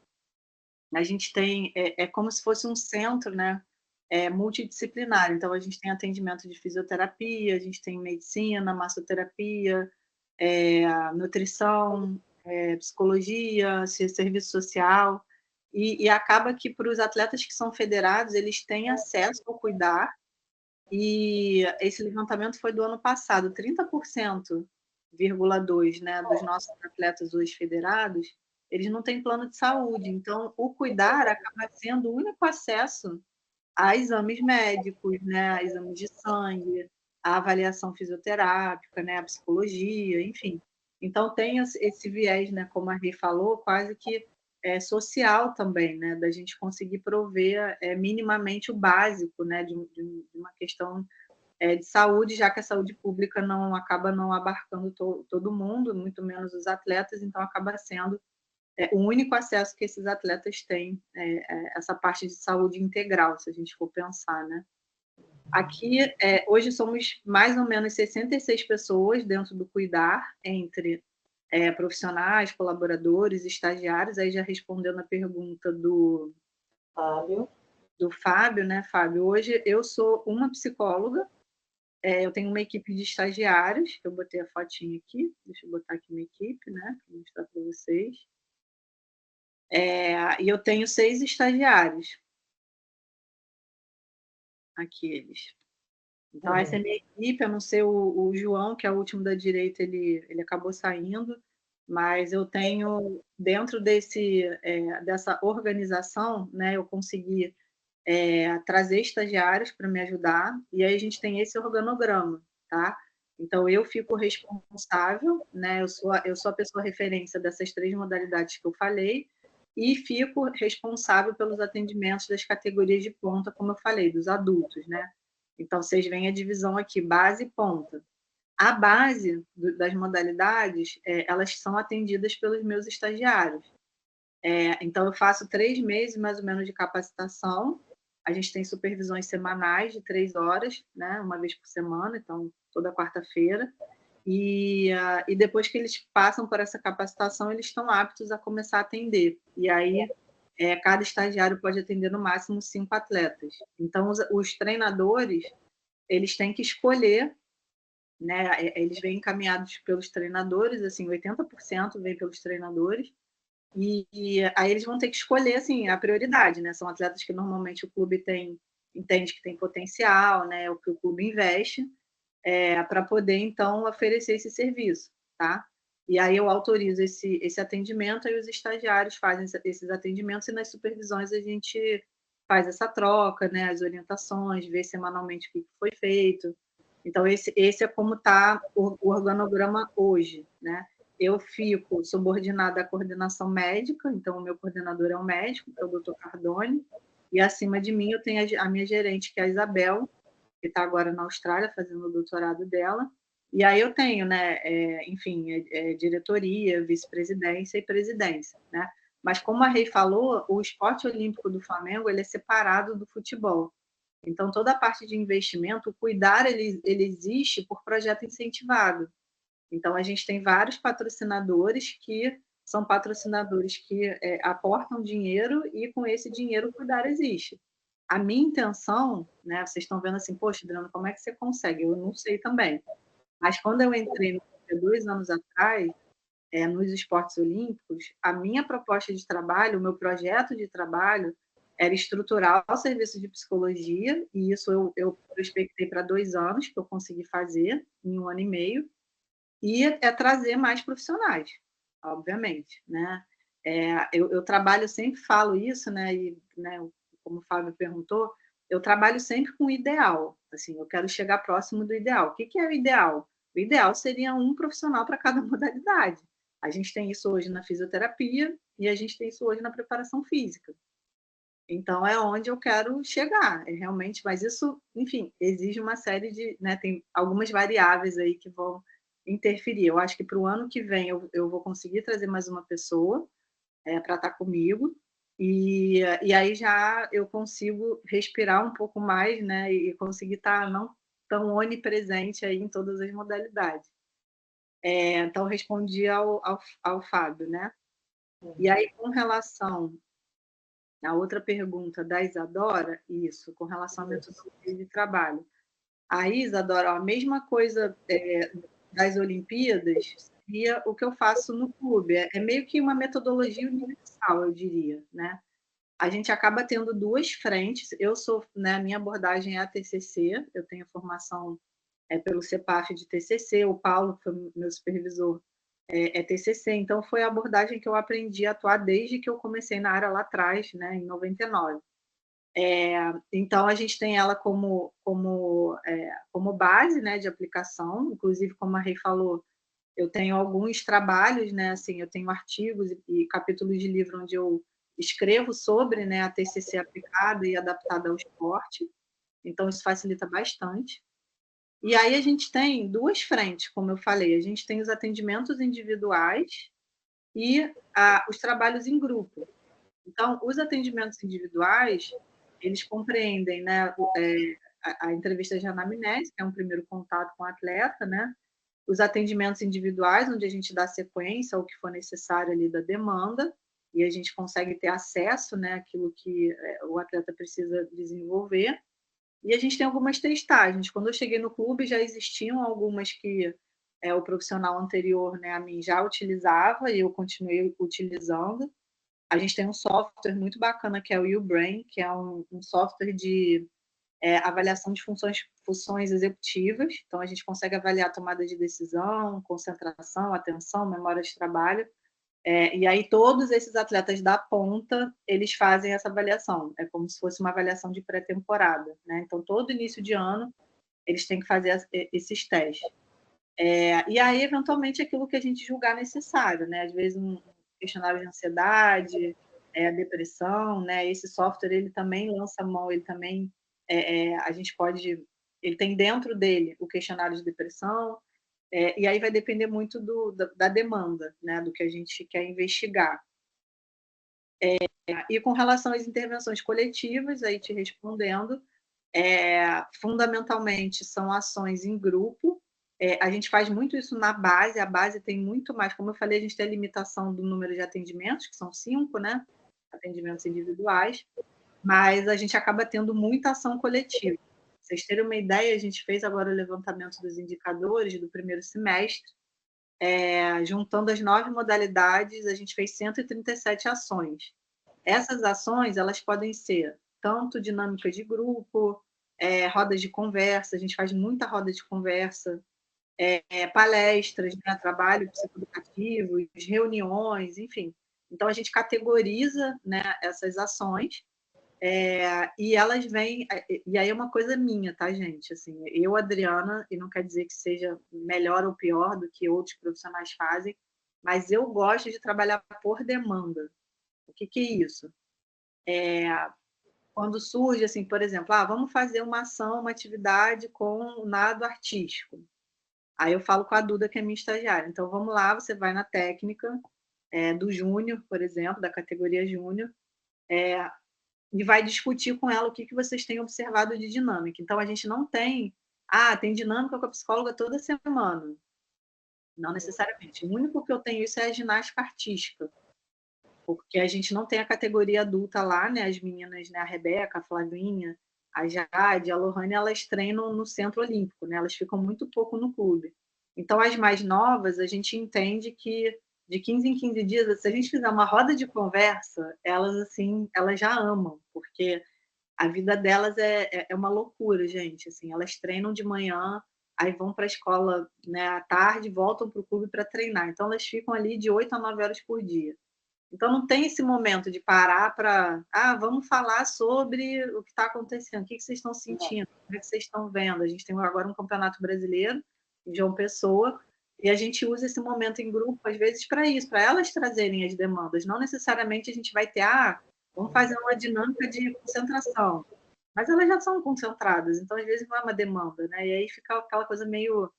a gente tem, como se fosse um centro, né, multidisciplinar. Então, a gente tem atendimento de fisioterapia, a gente tem medicina, massoterapia, nutrição, psicologia, serviço social, e acaba que para os atletas que são federados, eles têm acesso ao Cuidar, e esse levantamento foi do ano passado, 30,2%, né, dos nossos atletas hoje federados, eles não têm plano de saúde, então o Cuidar acaba sendo o único acesso a exames médicos, né, a exames de sangue, a avaliação fisioterápica, né, a psicologia, enfim. Então tem esse viés, né, como a Rê falou, quase que social também, né, da gente conseguir prover minimamente o básico, né, de uma questão de saúde, já que a saúde pública não acaba não abarcando todo mundo, muito menos os atletas, então acaba sendo o único acesso que esses atletas têm, essa parte de saúde integral, se a gente for pensar, né? Aqui, hoje somos mais ou menos 66 pessoas dentro do Cuidar, entre profissionais, colaboradores, estagiários, aí já respondendo a pergunta do Fábio, né, Fábio? Hoje eu sou uma psicóloga, eu tenho uma equipe de estagiários, que eu botei a fotinha aqui, deixa eu botar aqui minha equipe, né, para mostrar para vocês. E eu tenho 6 estagiários. Aqui eles. Então, essa é a minha equipe, a não ser o João, que é o último da direita, ele acabou saindo. mas eu tenho, dentro dessa organização, né, eu consegui trazer estagiários para me ajudar, e aí a gente tem esse organograma, tá? Então, eu fico responsável, né? Eu sou a pessoa referência dessas 3 modalidades que eu falei, e fico responsável pelos atendimentos das categorias de ponta, como eu falei, dos adultos, né? Então, vocês veem a divisão aqui, base e ponta. A base das modalidades, elas são atendidas pelos meus estagiários. Então, eu faço 3 meses, mais ou menos, de capacitação. A gente tem supervisões semanais de 3 horas, né, uma vez por semana, então, toda quarta-feira. E depois que eles passam por essa capacitação, eles estão aptos a começar a atender. E aí, cada estagiário pode atender no máximo 5 atletas. Então, os treinadores, eles têm que escolher, né, eles vêm encaminhados pelos treinadores, assim, 80% vem pelos treinadores, e aí eles vão ter que escolher, assim, a prioridade, né? São atletas que normalmente o clube entende que tem potencial, né? O que o clube investe, para poder, então, oferecer esse serviço, tá? E aí eu autorizo esse atendimento, aí os estagiários fazem esses atendimentos, e nas supervisões a gente faz essa troca, né? As orientações, vê semanalmente o que foi feito. Então, esse é como está o organograma hoje, né? Eu fico subordinada à coordenação médica, então o meu coordenador é um médico, que é o Dr. Cardone, e acima de mim eu tenho a minha gerente, que é a Isabel, que está agora na Austrália fazendo o doutorado dela, e aí eu tenho, né, enfim, diretoria, vice-presidência e presidência, né? Mas como a Rei falou, o esporte olímpico do Flamengo ele é separado do futebol. Então, toda a parte de investimento, o cuidar, ele existe por projeto incentivado. Então, a gente tem vários patrocinadores que são patrocinadores que aportam dinheiro e, com esse dinheiro, o cuidar existe. A minha intenção, né, vocês estão vendo assim, poxa, Adriana, como é que você consegue? Eu não sei também. Mas quando eu entrei no 2 anos atrás, nos esportes olímpicos, a minha proposta de trabalho, o meu projeto de trabalho, era estruturar o serviço de psicologia, e isso eu prospectei para 2 anos, que eu consegui fazer em 1 ano e meio, e trazer mais profissionais, obviamente, né? Eu trabalho, sempre falo isso, né? E, né, como o Fábio perguntou, eu trabalho sempre com o ideal. Assim, eu quero chegar próximo do ideal. O que é o ideal? O ideal seria um profissional para cada modalidade. A gente tem isso hoje na fisioterapia e a gente tem isso hoje na preparação física. Então, é onde eu quero chegar, realmente, mas isso, enfim, exige uma série de, né, tem algumas variáveis aí que vão interferir. Eu acho que para o ano que vem eu vou conseguir trazer mais uma pessoa para estar comigo, e aí já eu consigo respirar um pouco mais, né, e conseguir estar não tão onipresente aí em todas as modalidades. Então, respondi ao Fábio, né? E aí, com relação a outra pergunta da Isadora, isso, com relação à metodologia de trabalho. Aí, Isadora, a mesma coisa das Olimpíadas seria o que eu faço no clube. É meio que uma metodologia universal, eu diria, né? A gente acaba tendo 2 frentes. Eu sou, né, a minha abordagem é a TCC, eu tenho formação pelo CEPAF de TCC, o Paulo, que foi meu supervisor, TCC, então foi a abordagem que eu aprendi a atuar desde que eu comecei na área lá atrás, né, em 99. Então, a gente tem ela como base, né, de aplicação, inclusive, como a Rei falou, eu tenho alguns trabalhos, né, assim, eu tenho artigos e capítulos de livro onde eu escrevo sobre, né, a TCC aplicada e adaptada ao esporte, então isso facilita bastante. E aí a gente tem 2 frentes, como eu falei, a gente tem os atendimentos individuais e os trabalhos em grupo. Então, os atendimentos individuais, eles compreendem, né, a entrevista de anamnese, que é um primeiro contato com o atleta, né, os atendimentos individuais, onde a gente dá sequência ao que for necessário ali da demanda, e a gente consegue ter acesso, né, àquilo que o atleta precisa desenvolver. E a gente tem algumas testagens. Quando eu cheguei no clube, já existiam algumas que o profissional anterior, né, a mim já utilizava e eu continuei utilizando. A gente tem um software muito bacana que é o YouBrain, que é um software de avaliação de funções executivas, então a gente consegue avaliar a tomada de decisão, concentração, atenção, memória de trabalho, e aí todos esses atletas da ponta, eles fazem essa avaliação, é como se fosse uma avaliação de pré-temporada, né? Então todo início de ano eles têm que fazer esses testes. E aí, eventualmente, aquilo que a gente julgar necessário, né? Às vezes um questionário de ansiedade, a depressão, né? Esse software, ele também lança mão, ele também, a gente pode, ele tem dentro dele o questionário de depressão, e aí vai depender muito da demanda, né? Do que a gente quer investigar. E com relação às intervenções coletivas, aí te respondendo, fundamentalmente são ações em grupo. A gente faz muito isso na base, a base tem muito mais, como eu falei, a gente tem a limitação do número de atendimentos, que são 5, né? Atendimentos individuais, mas a gente acaba tendo muita ação coletiva. Pra vocês terem uma ideia, a gente fez agora o levantamento dos indicadores do primeiro semestre, juntando as 9 modalidades, a gente fez 137 ações. Essas ações, elas podem ser tanto dinâmica de grupo, rodas de conversa, a gente faz muita roda de conversa, palestras, né, trabalho psicoeducativo, reuniões, enfim. Então, a gente categoriza, né, essas ações, e elas vêm... E aí é uma coisa minha, tá, gente? Assim, eu, Adriana, e não quer dizer que seja melhor ou pior do que outros profissionais fazem, mas eu gosto de trabalhar por demanda. O que é isso? Quando surge, assim, por exemplo, vamos fazer uma ação, uma atividade com o nado artístico. Aí eu falo com a Duda, que é minha estagiária. Então, vamos lá, você vai na técnica do júnior, por exemplo, da categoria júnior, e vai discutir com ela o que vocês têm observado de dinâmica. Então, a gente não tem... tem dinâmica com a psicóloga toda semana. Não necessariamente. O único que eu tenho isso é a ginástica artística, porque a gente não tem a categoria adulta lá, né? As meninas, né? A Rebeca, a Flavinha, a Jade, a Lohane, elas treinam no Centro Olímpico, né? Elas ficam muito pouco no clube. Então, as mais novas, a gente entende que de 15 em 15 dias, se a gente fizer uma roda de conversa, elas, assim, elas já amam, porque a vida delas é uma loucura, gente. Assim, elas treinam de manhã, aí vão para a escola, né, à tarde, voltam para o clube para treinar. Então, elas ficam ali de 8 a 9 horas por dia. Então, não tem esse momento de parar para... vamos falar sobre o que está acontecendo, o que vocês estão sentindo, como é que vocês estão vendo. A gente tem agora um campeonato brasileiro, em João Pessoa, e a gente usa esse momento em grupo, às vezes, para isso, para elas trazerem as demandas. Não necessariamente a gente vai ter, vamos fazer uma dinâmica de concentração. Mas elas já são concentradas, então, às vezes, não é uma demanda, né? E aí fica aquela coisa meio...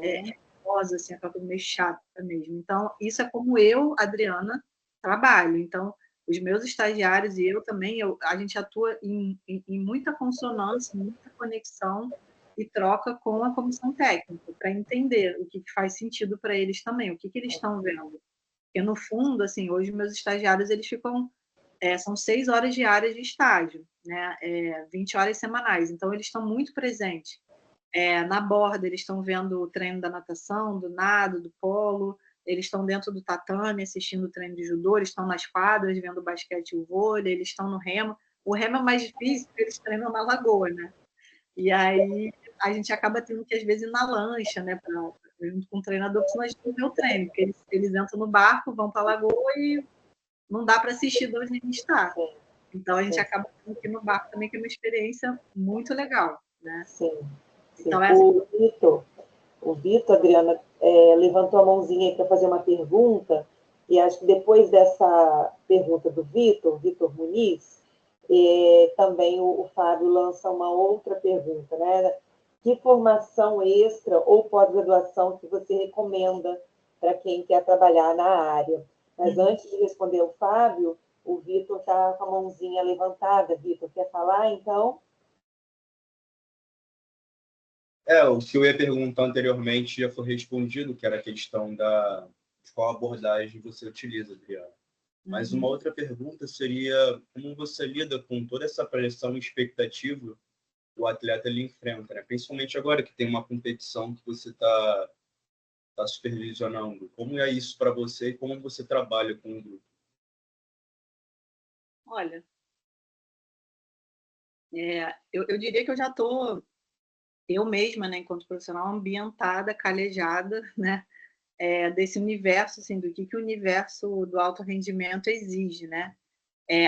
nervosa, assim, aquela coisa meio chata mesmo. Então, isso é como eu, Adriana, trabalho. Então, os meus estagiários e eu também, a gente atua em muita consonância, muita conexão e troca com a comissão técnica, para entender o que faz sentido para eles também, o que eles estão vendo. Porque, no fundo, assim, hoje meus estagiários, eles ficam... são 6 horas diárias de estágio, né? 20 horas semanais. Então, eles estão muito presentes. Na borda, eles estão vendo o treino da natação, do nado, do polo, eles estão dentro do tatame assistindo o treino de judô, eles estão nas quadras vendo o basquete e o vôlei, eles estão no remo. O remo é mais difícil porque eles treinam na lagoa, né? E aí a gente acaba tendo que, às vezes, ir na lancha, né? Junto com o treinador, porque senão a gente não vê o treino, porque eles entram no barco, vão para a lagoa e não dá para assistir de onde a gente está. Então, a gente acaba tendo que ir no barco também, que é uma experiência muito legal, né? Sim. Então, o Vitor, Adriana, levantou a mãozinha para fazer uma pergunta, e acho que depois dessa pergunta do Vitor Muniz, também o Fábio lança uma outra pergunta, né? Que formação extra ou pós-graduação que você recomenda para quem quer trabalhar na área? Mas antes de responder o Fábio, o Vitor está com a mãozinha levantada. Vitor, quer falar, então? O que eu ia perguntar anteriormente já foi respondido, que era a questão de qual abordagem você utiliza, Adriana. Mas uma outra pergunta seria como você lida com toda essa pressão e expectativa que o atleta ele enfrenta, né? Principalmente agora que tem uma competição que você está supervisionando. Como é isso para você e como você trabalha com o grupo? Olha, Eu diria que eu já estou, eu mesma, né, enquanto profissional, ambientada, calejada, né, desse universo, assim, do que o universo do alto rendimento exige, né.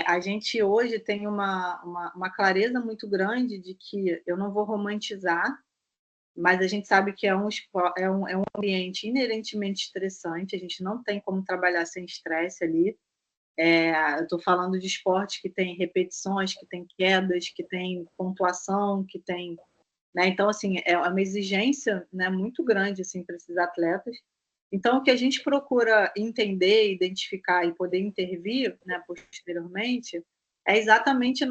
A gente hoje tem uma clareza muito grande de que eu não vou romantizar, mas a gente sabe que é um ambiente inerentemente estressante, a gente não tem como trabalhar sem estresse ali. Eu estou falando de esporte que tem repetições, que tem quedas, que tem pontuação, que tem, né, então, assim, é uma exigência, né, muito grande, assim, para esses atletas. Então, o que a gente procura entender, identificar e poder intervir, né, posteriormente, é exatamente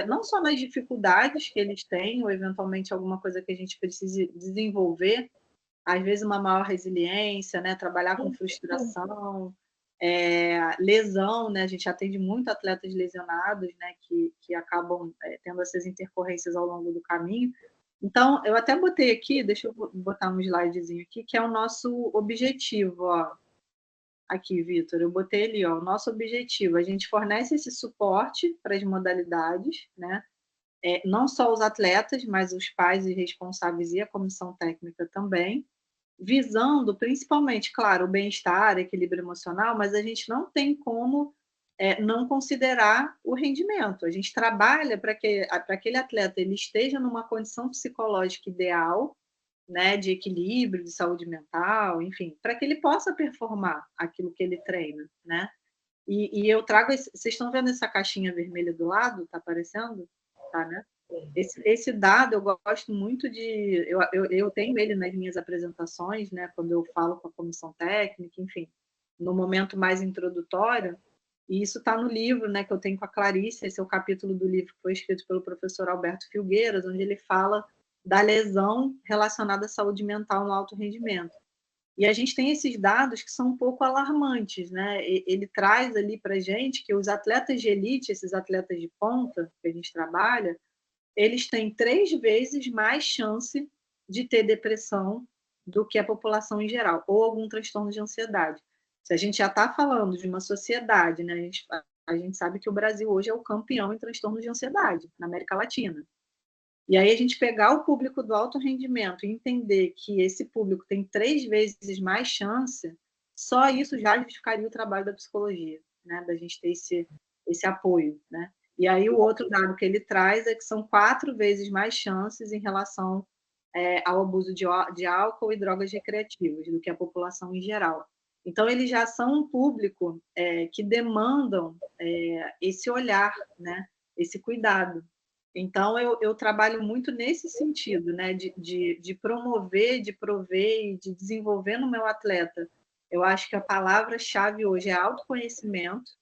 não só nas dificuldades que eles têm, ou eventualmente alguma coisa que a gente precise desenvolver, às vezes uma maior resiliência, né, trabalhar com frustração, lesão, né, a gente atende muito atletas lesionados, né, que acabam tendo essas intercorrências ao longo do caminho. Então, eu até botei aqui, deixa eu botar um slidezinho aqui, que é o nosso objetivo, ó. Aqui, Vitor, eu botei ali, ó, o nosso objetivo. A gente fornece esse suporte para as modalidades, né? Não só os atletas, mas os pais e responsáveis e a comissão técnica também, visando principalmente, claro, o bem-estar, equilíbrio emocional, mas a gente não tem como não considerar o rendimento. A gente trabalha para que aquele atleta ele esteja numa condição psicológica ideal, né, de equilíbrio, de saúde mental, enfim, para que ele possa performar aquilo que ele treina, né? E eu trago vocês estão vendo essa caixinha vermelha do lado? Está aparecendo? Tá, né? Esse dado eu gosto muito de. Eu tenho ele nas minhas apresentações, né, quando eu falo com a comissão técnica, enfim, no momento mais introdutório, e isso está no livro, né, que eu tenho com a Clarice. Esse é o capítulo do livro que foi escrito pelo professor Alberto Filgueiras, onde ele fala da lesão relacionada à saúde mental no alto rendimento. E a gente tem esses dados que são um pouco alarmantes, né? Ele traz ali para a gente que os atletas de elite, esses atletas de ponta que a gente trabalha, eles têm 3 vezes mais chance de ter depressão do que a população em geral, ou algum transtorno de ansiedade. Se a gente já está falando de uma sociedade, né, a gente sabe que o Brasil hoje é o campeão em transtorno de ansiedade na América Latina. E aí a gente pegar o público do alto rendimento e entender que esse público tem 3 vezes mais chance, só isso já justificaria o trabalho da psicologia, né, da gente ter esse apoio, né. E aí o outro dado que ele traz é que são 4 vezes mais chances em relação ao abuso de álcool e drogas recreativas do que a população em geral. Então, eles já são um público que demandam esse olhar, né, esse cuidado. Então, eu trabalho muito nesse sentido, né, de promover, de prover e de desenvolver no meu atleta. Eu acho que a palavra-chave hoje é autoconhecimento.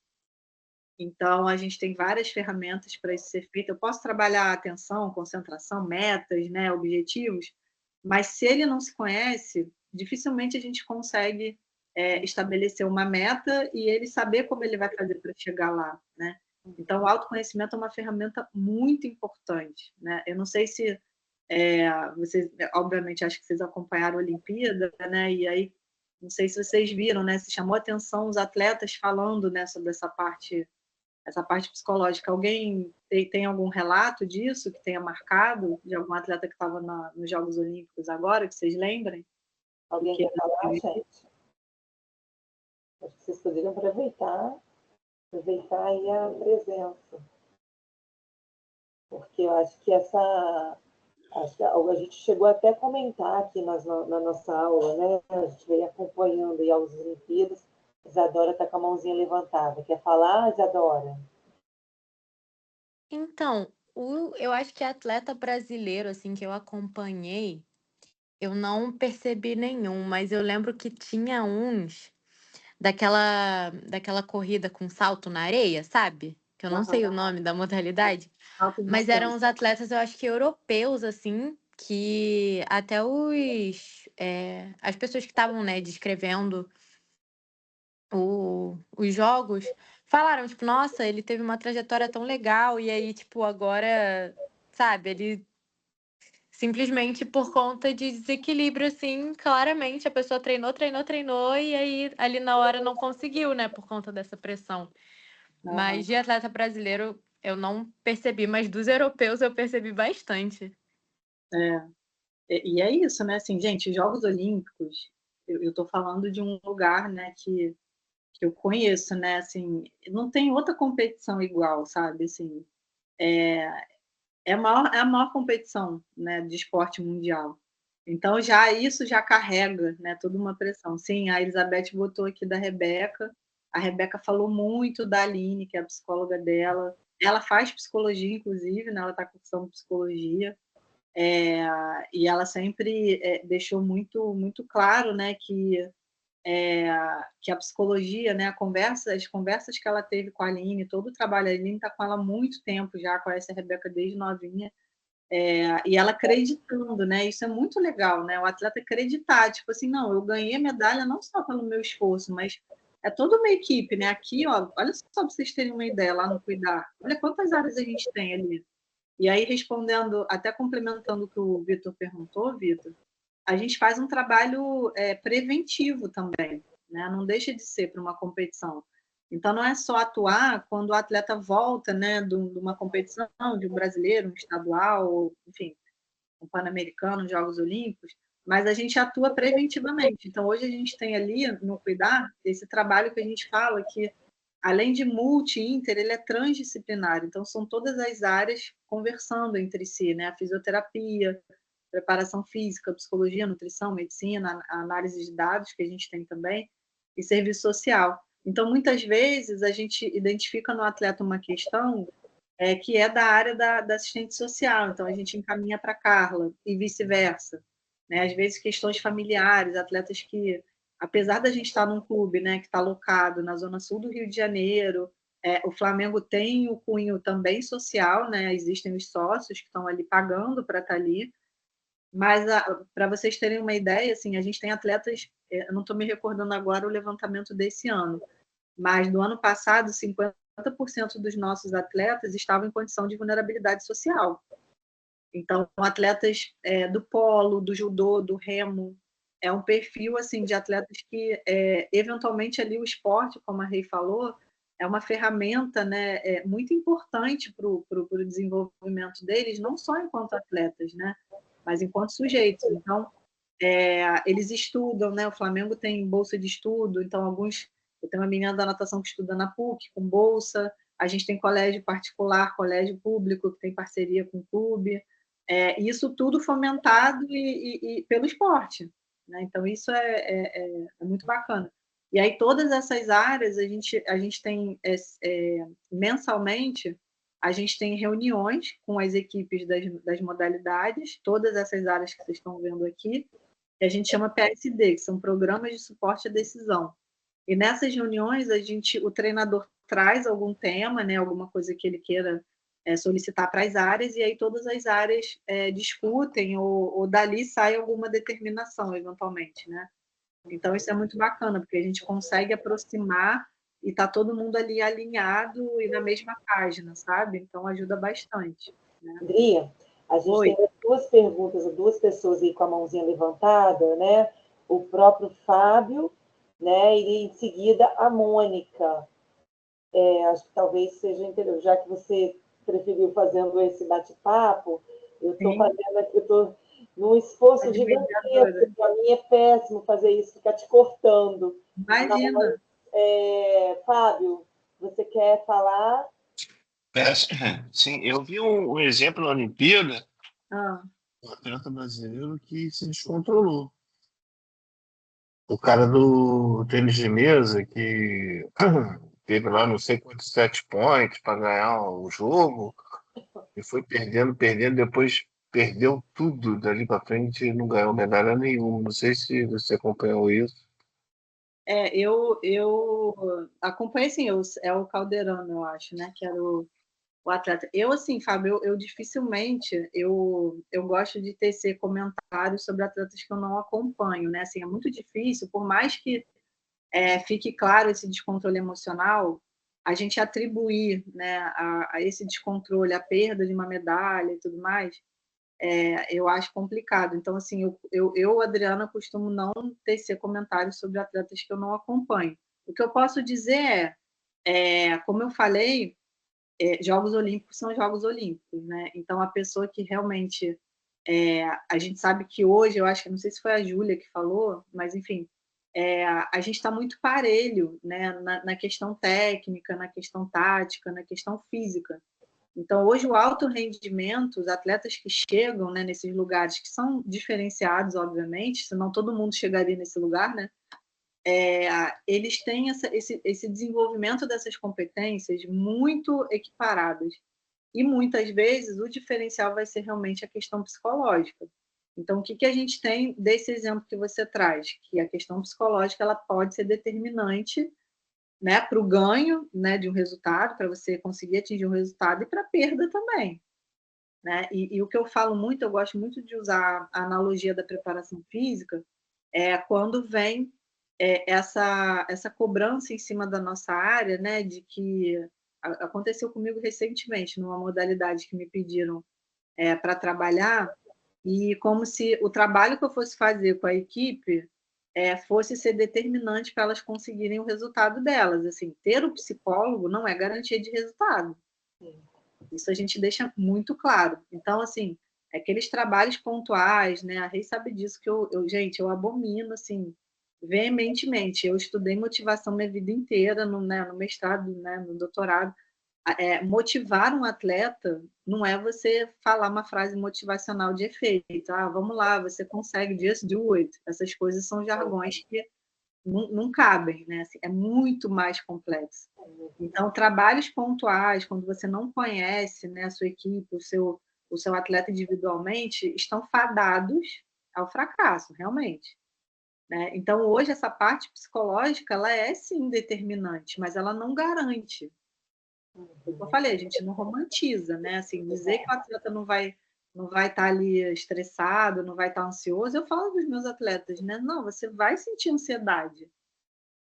Então, a gente tem várias ferramentas para isso ser feito. Eu posso trabalhar atenção, concentração, metas, né, objetivos, mas se ele não se conhece, dificilmente a gente consegue estabelecer uma meta e ele saber como ele vai fazer para chegar lá, né? Então, o autoconhecimento é uma ferramenta muito importante, né? Eu não sei se vocês, obviamente, acho que vocês acompanharam a Olimpíada, né? E aí, não sei se vocês viram, né? Se chamou a atenção os atletas falando, né, sobre essa parte psicológica. Alguém tem algum relato disso que tenha marcado, de algum atleta que estava nos Jogos Olímpicos agora, que vocês lembrem? Alguém quer falar, gente? Acho que vocês poderiam aproveitar aí a presença. Porque eu acho que a gente chegou até a comentar aqui na nossa aula, né? A gente veio acompanhando aí as Olimpíadas. Isadora está com a mãozinha levantada. Quer falar, Isadora? Então, eu acho que atleta brasileiro, assim, que eu acompanhei, eu não percebi nenhum, mas eu lembro que tinha uns daquela corrida com salto na areia, sabe? Que eu não sei o nome da modalidade, mas eram os atletas, eu acho que europeus, assim, que até as pessoas que estavam, né, descrevendo os jogos falaram, tipo, nossa, ele teve uma trajetória tão legal, e aí, tipo, agora, sabe, ele simplesmente por conta de desequilíbrio, assim, claramente a pessoa treinou, e aí ali na hora não conseguiu, né, por conta dessa pressão. Mas de atleta brasileiro, eu não percebi, mas dos europeus eu percebi bastante. E é isso, né? Assim, gente, os Jogos Olímpicos, eu estou falando de um lugar, né, que eu conheço, né? Assim, não tem outra competição igual, sabe? Assim, é a maior competição, né, de esporte mundial. Então já isso já carrega, né, toda uma pressão. Sim, a Elizabeth botou aqui da Rebeca. A Rebeca falou muito da Aline, que é a psicóloga dela. Ela faz psicologia, inclusive, né? Ela está cursando psicologia. E ela sempre deixou muito claro, né, que a psicologia, né, as conversas que ela teve com a Aline, todo o trabalho, a Aline está com ela há muito tempo já, conhece a Rebeca desde novinha, e ela acreditando, né, isso é muito legal, né, o atleta acreditar, tipo assim, não, eu ganhei a medalha não só pelo meu esforço, mas é toda uma equipe, né, aqui, ó, olha só para vocês terem uma ideia, lá no Cuidar, olha quantas áreas a gente tem ali. E aí, respondendo, até complementando o que o Vitor perguntou, Vitor, a gente faz um trabalho preventivo também, né? Não deixa de ser para uma competição. Então, não é só atuar quando o atleta volta, né, de uma competição, de um brasileiro, um estadual, ou, enfim, um pan-americano, Jogos Olímpicos, mas a gente atua preventivamente. Então, hoje a gente tem ali, no Cuidar, esse trabalho que a gente fala que, além de multi-inter, ele é transdisciplinar. Então, são todas as áreas conversando entre si, né? A fisioterapia, preparação física, psicologia, nutrição, medicina, análise de dados, que a gente tem também, e serviço social. Então, muitas vezes, a gente identifica no atleta uma questão que é da área da assistente social, então a gente encaminha para a Carla, e vice-versa. Né? Às vezes, questões familiares, atletas que, apesar da gente estar num clube, né, que está alocado na zona sul do Rio de Janeiro, o Flamengo tem o cunho também social, né? Existem os sócios que estão ali pagando para estar ali, mas para vocês terem uma ideia, assim, a gente tem atletas, eu não estou me recordando agora o levantamento desse ano, mas no ano passado, 50% dos nossos atletas estavam em condição de vulnerabilidade social. Então, atletas do polo, do judô, do remo, é um perfil assim de atletas que, eventualmente, ali o esporte, como a Rei falou, é uma ferramenta, né, muito importante para o desenvolvimento deles, não só enquanto atletas, né, mas enquanto sujeitos. Então, eles estudam, né? O Flamengo tem bolsa de estudo, então eu tenho uma menina da natação que estuda na PUC com bolsa, a gente tem colégio particular, colégio público que tem parceria com o clube, isso tudo fomentado e pelo esporte, né? Então isso é muito bacana. E aí todas essas áreas a gente tem mensalmente a gente tem reuniões com as equipes das modalidades, todas essas áreas que vocês estão vendo aqui, que a gente chama PSD, que são programas de suporte à decisão. E nessas reuniões, o treinador traz algum tema, né, alguma coisa que ele queira solicitar para as áreas, e aí todas as áreas discutem, ou dali sai alguma determinação, eventualmente, né? Então, isso é muito bacana, porque a gente consegue aproximar e tá todo mundo ali alinhado e na mesma página, sabe? Então, ajuda bastante. Né? Adria, a gente Oi. tem duas perguntas, duas pessoas aí com a mãozinha levantada, né? O próprio Fábio, né? E em seguida a Mônica. Acho que talvez seja interessante, já que você preferiu fazendo esse bate-papo, eu estou fazendo aqui, eu estou num esforço gigantesco, para mim é péssimo fazer isso, ficar te cortando. Imagina. Mas, Fábio, você quer falar? Sim, eu vi um exemplo na Olimpíada, um atleta brasileiro que se descontrolou. O cara do tênis de mesa, que teve lá não sei quantos set points para ganhar o jogo, e foi perdendo, depois perdeu tudo dali para frente e não ganhou medalha nenhuma. Não sei se você acompanhou isso. Eu acompanhei, assim, é o Calderano, eu acho, né, que era o atleta. Eu, assim, Fábio, eu dificilmente, eu gosto de tecer comentários sobre atletas que eu não acompanho, né, assim, é muito difícil, por mais que fique claro esse descontrole emocional, a gente atribuir, né, a esse descontrole, a perda de uma medalha e tudo mais, eu acho complicado. Então, assim, eu, Adriana, costumo não tecer comentários sobre atletas que eu não acompanho. O que eu posso dizer como eu falei, Jogos Olímpicos são Jogos Olímpicos, né? Então, a pessoa que realmente... a gente sabe que hoje, eu acho que, não sei se foi a Júlia que falou, mas, enfim, a gente está muito parelho, né? Na questão técnica, na questão tática, na questão física. Então, hoje, o alto rendimento, os atletas que chegam, né, nesses lugares, que são diferenciados, obviamente, senão todo mundo chegaria nesse lugar, né? Eles têm esse desenvolvimento dessas competências muito equiparadas. E, muitas vezes, o diferencial vai ser realmente a questão psicológica. Então, o que a gente tem desse exemplo que você traz? Que a questão psicológica ela pode ser determinante, né, para o ganho, né, de um resultado, para você conseguir atingir um resultado, e para a perda também. Né? E o que eu falo muito, eu gosto muito de usar a analogia da preparação física, quando vem essa cobrança em cima da nossa área, né, de que aconteceu comigo recentemente, numa modalidade que me pediram para trabalhar, e como se o trabalho que eu fosse fazer com a equipe fosse ser determinante para elas conseguirem o resultado delas. Assim, ter o psicólogo não é garantia de resultado. Isso a gente deixa muito claro. Então, assim, aqueles trabalhos pontuais, né? A Rei sabe disso, que gente, eu abomino, assim, veementemente. Eu estudei motivação minha vida inteira, no mestrado, né, no doutorado. Motivar um atleta não é você falar uma frase motivacional de efeito. Vamos lá, você consegue, just do it. Essas coisas são jargões que não cabem, né? Assim, é muito mais complexo. Então, trabalhos pontuais, quando você não conhece, né, a sua equipe, o seu atleta individualmente, estão fadados ao fracasso, realmente. Né? Então, hoje, essa parte psicológica, ela é, sim, determinante, mas ela não garante. Como eu falei, a gente não romantiza, né? Assim, dizer que o atleta não vai estar ali estressado, não vai estar ansioso. Eu falo dos meus atletas, né? Não, você vai sentir ansiedade.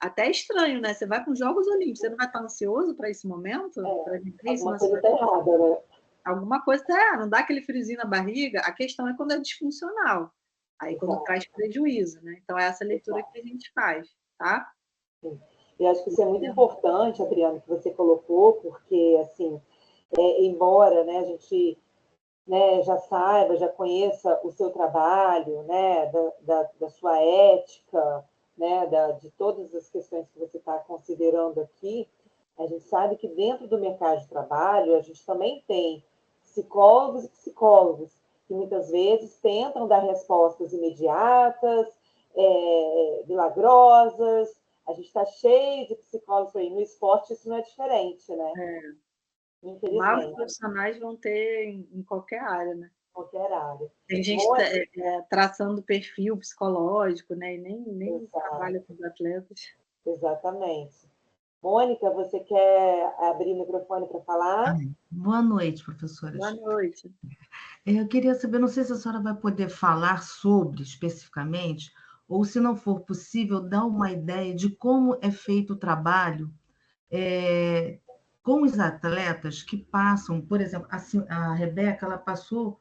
Até estranho, né? Você vai para os Jogos Olímpicos, você não vai estar ansioso para esse momento? Para viver isso alguma coisa está errada, né? Alguma coisa está, não dá aquele friozinho na barriga. A questão é quando é disfuncional. Aí quando traz prejuízo, né? Então é essa leitura que a gente faz, tá? Sim. Eu acho que isso é muito importante, Adriano, que você colocou, porque, assim, embora, né, a gente, né, já saiba, já conheça o seu trabalho, né, da sua ética, né, de todas as questões que você está considerando aqui, a gente sabe que dentro do mercado de trabalho, a gente também tem psicólogos e psicólogos, que muitas vezes tentam dar respostas imediatas, milagrosas. A gente está cheio de psicólogos aí. No esporte isso não é diferente, né? Infelizmente. Maus profissionais vão ter em qualquer área, né? Qualquer área. Tem gente traçando perfil psicológico, né? E nem trabalha com os atletas. Exatamente. Mônica, você quer abrir o microfone para falar? Boa noite, professora. Boa noite. Eu queria saber, não sei se a senhora vai poder falar sobre especificamente, ou se não for possível, dar uma ideia de como é feito o trabalho com os atletas que passam, por exemplo, a Rebeca, ela passou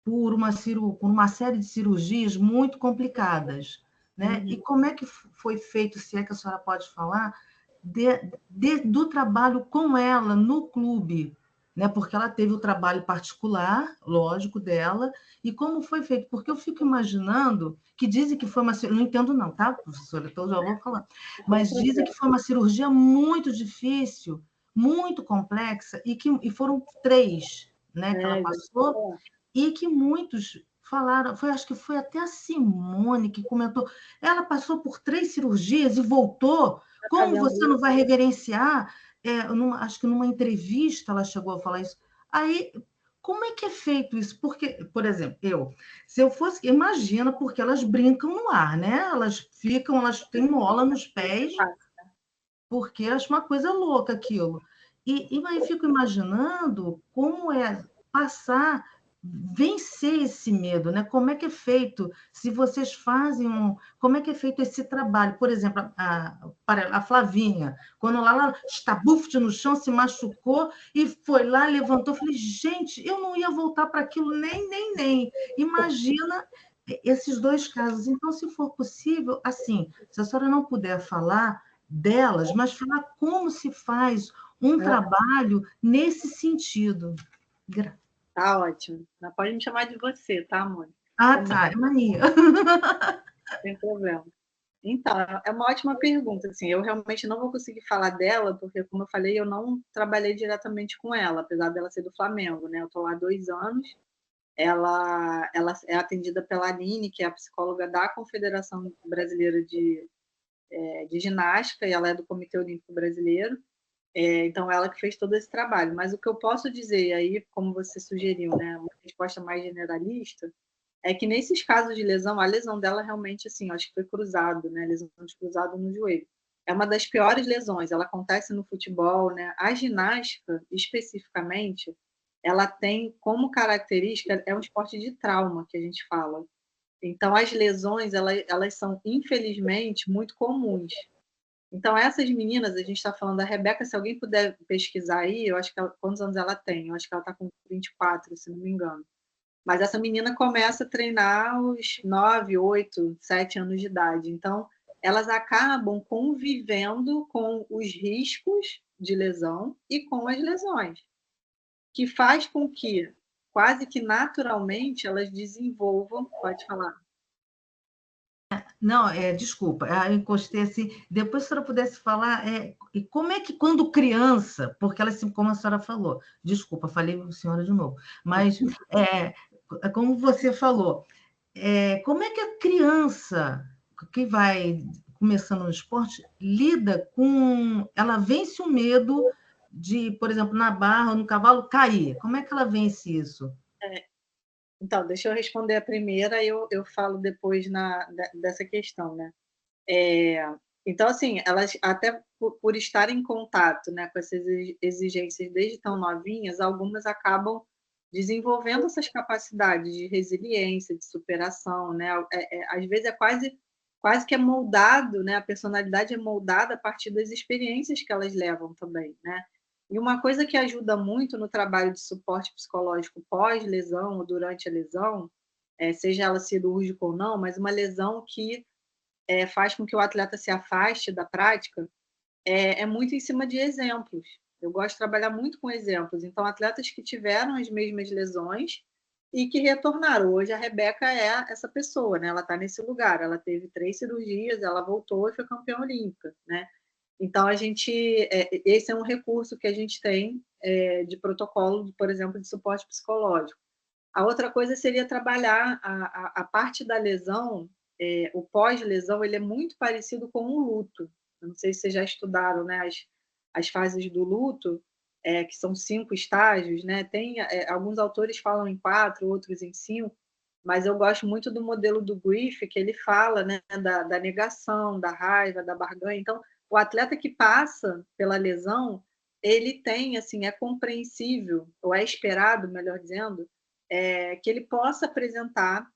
por uma série de cirurgias muito complicadas, né? E como é que foi feito, se é que a senhora pode falar, do trabalho com ela no clube, né? Porque ela teve o trabalho particular, lógico, dela, e como foi feito? Porque eu fico imaginando que dizem que foi uma... Não entendo não, tá, professora? Então já vou falar. Mas dizem que foi uma cirurgia muito difícil, muito complexa, e foram 3, né, que ela passou, e que muitos falaram, acho que foi até a Simone que comentou, ela passou por 3 cirurgias e voltou, como você não vai reverenciar? Acho que numa entrevista ela chegou a falar isso. Aí, como é que é feito isso? Porque, por exemplo, se eu fosse, imagina, porque elas brincam no ar, né? Elas têm mola nos pés, porque acho uma coisa louca aquilo. E aí fico imaginando como é vencer esse medo, né? Como é que é feito? Se vocês fazem como é que é feito esse trabalho? Por exemplo, a Flavinha, quando ela estabufte no chão, se machucou e foi lá, levantou, falei, gente, eu não ia voltar para aquilo nem. Imagina esses 2 casos. Então, se for possível, assim, se a senhora não puder falar delas, mas falar como se faz um trabalho nesse sentido. Tá ótimo. Não pode me chamar de você, tá, amor? Ah, tá, é mania. Sem problema. Então, é uma ótima pergunta. Assim, eu realmente não vou conseguir falar dela, porque, como eu falei, eu não trabalhei diretamente com ela, apesar dela ser do Flamengo, né? Eu estou lá há 2 anos. Ela é atendida pela Aline, que é a psicóloga da Confederação Brasileira de Ginástica, e ela é do Comitê Olímpico Brasileiro. Então, ela que fez todo esse trabalho. Mas o que eu posso dizer aí, como você sugeriu, né, uma resposta mais generalista, é que nesses casos de lesão, a lesão dela realmente, assim, acho que foi cruzado, né, lesão de cruzado no joelho. É uma das piores lesões, ela acontece no futebol, né? A ginástica, especificamente, ela tem como característica, é um esporte de trauma, que a gente fala. Então, as lesões, elas são, infelizmente, muito comuns. Então, essas meninas, a gente está falando da Rebeca, se alguém puder pesquisar aí, eu acho que quantos anos ela tem? Eu acho que ela está com 24, se não me engano. Mas essa menina começa a treinar aos 9, 8, 7 anos de idade. Então, elas acabam convivendo com os riscos de lesão e com as lesões, que faz com que, quase que naturalmente, elas desenvolvam... Pode falar. Não, desculpa, eu encostei assim. Depois, se a senhora pudesse falar, e como é que quando criança, porque ela, como a senhora falou, desculpa, falei com a senhora de novo, mas como você falou, como é que a criança que vai começando no esporte lida com. Ela vence o medo de, por exemplo, na barra ou no cavalo cair. Como é que ela vence isso? Então, deixa eu responder a primeira, eu falo depois dessa questão, né? Então, assim, elas, até por estar em contato, né, com essas exigências desde tão novinhas, algumas acabam desenvolvendo essas capacidades de resiliência, de superação, né? Às vezes é quase que é moldado, né? A personalidade é moldada a partir das experiências que elas levam também, né? E uma coisa que ajuda muito no trabalho de suporte psicológico pós-lesão ou durante a lesão, seja ela cirúrgica ou não, mas uma lesão que faz com que o atleta se afaste da prática, é muito em cima de exemplos. Eu gosto de trabalhar muito com exemplos. Então, atletas que tiveram as mesmas lesões e que retornaram. Hoje, a Rebeca é essa pessoa, né? Ela está nesse lugar. Ela teve 3 cirurgias, ela voltou e foi campeã olímpica, né? Então, esse é um recurso que a gente tem de protocolo, por exemplo, de suporte psicológico. A outra coisa seria trabalhar a parte da lesão, o pós-lesão, ele é muito parecido com o luto. Eu não sei se vocês já estudaram, né, as fases do luto, que são 5 estágios, né? Tem, alguns autores falam em 4, outros em 5, mas eu gosto muito do modelo do Griff, que ele fala, né, da negação, da raiva, da barganha. Então, o atleta que passa pela lesão, ele tem, assim, é compreensível, ou é esperado, melhor dizendo, que ele possa apresentar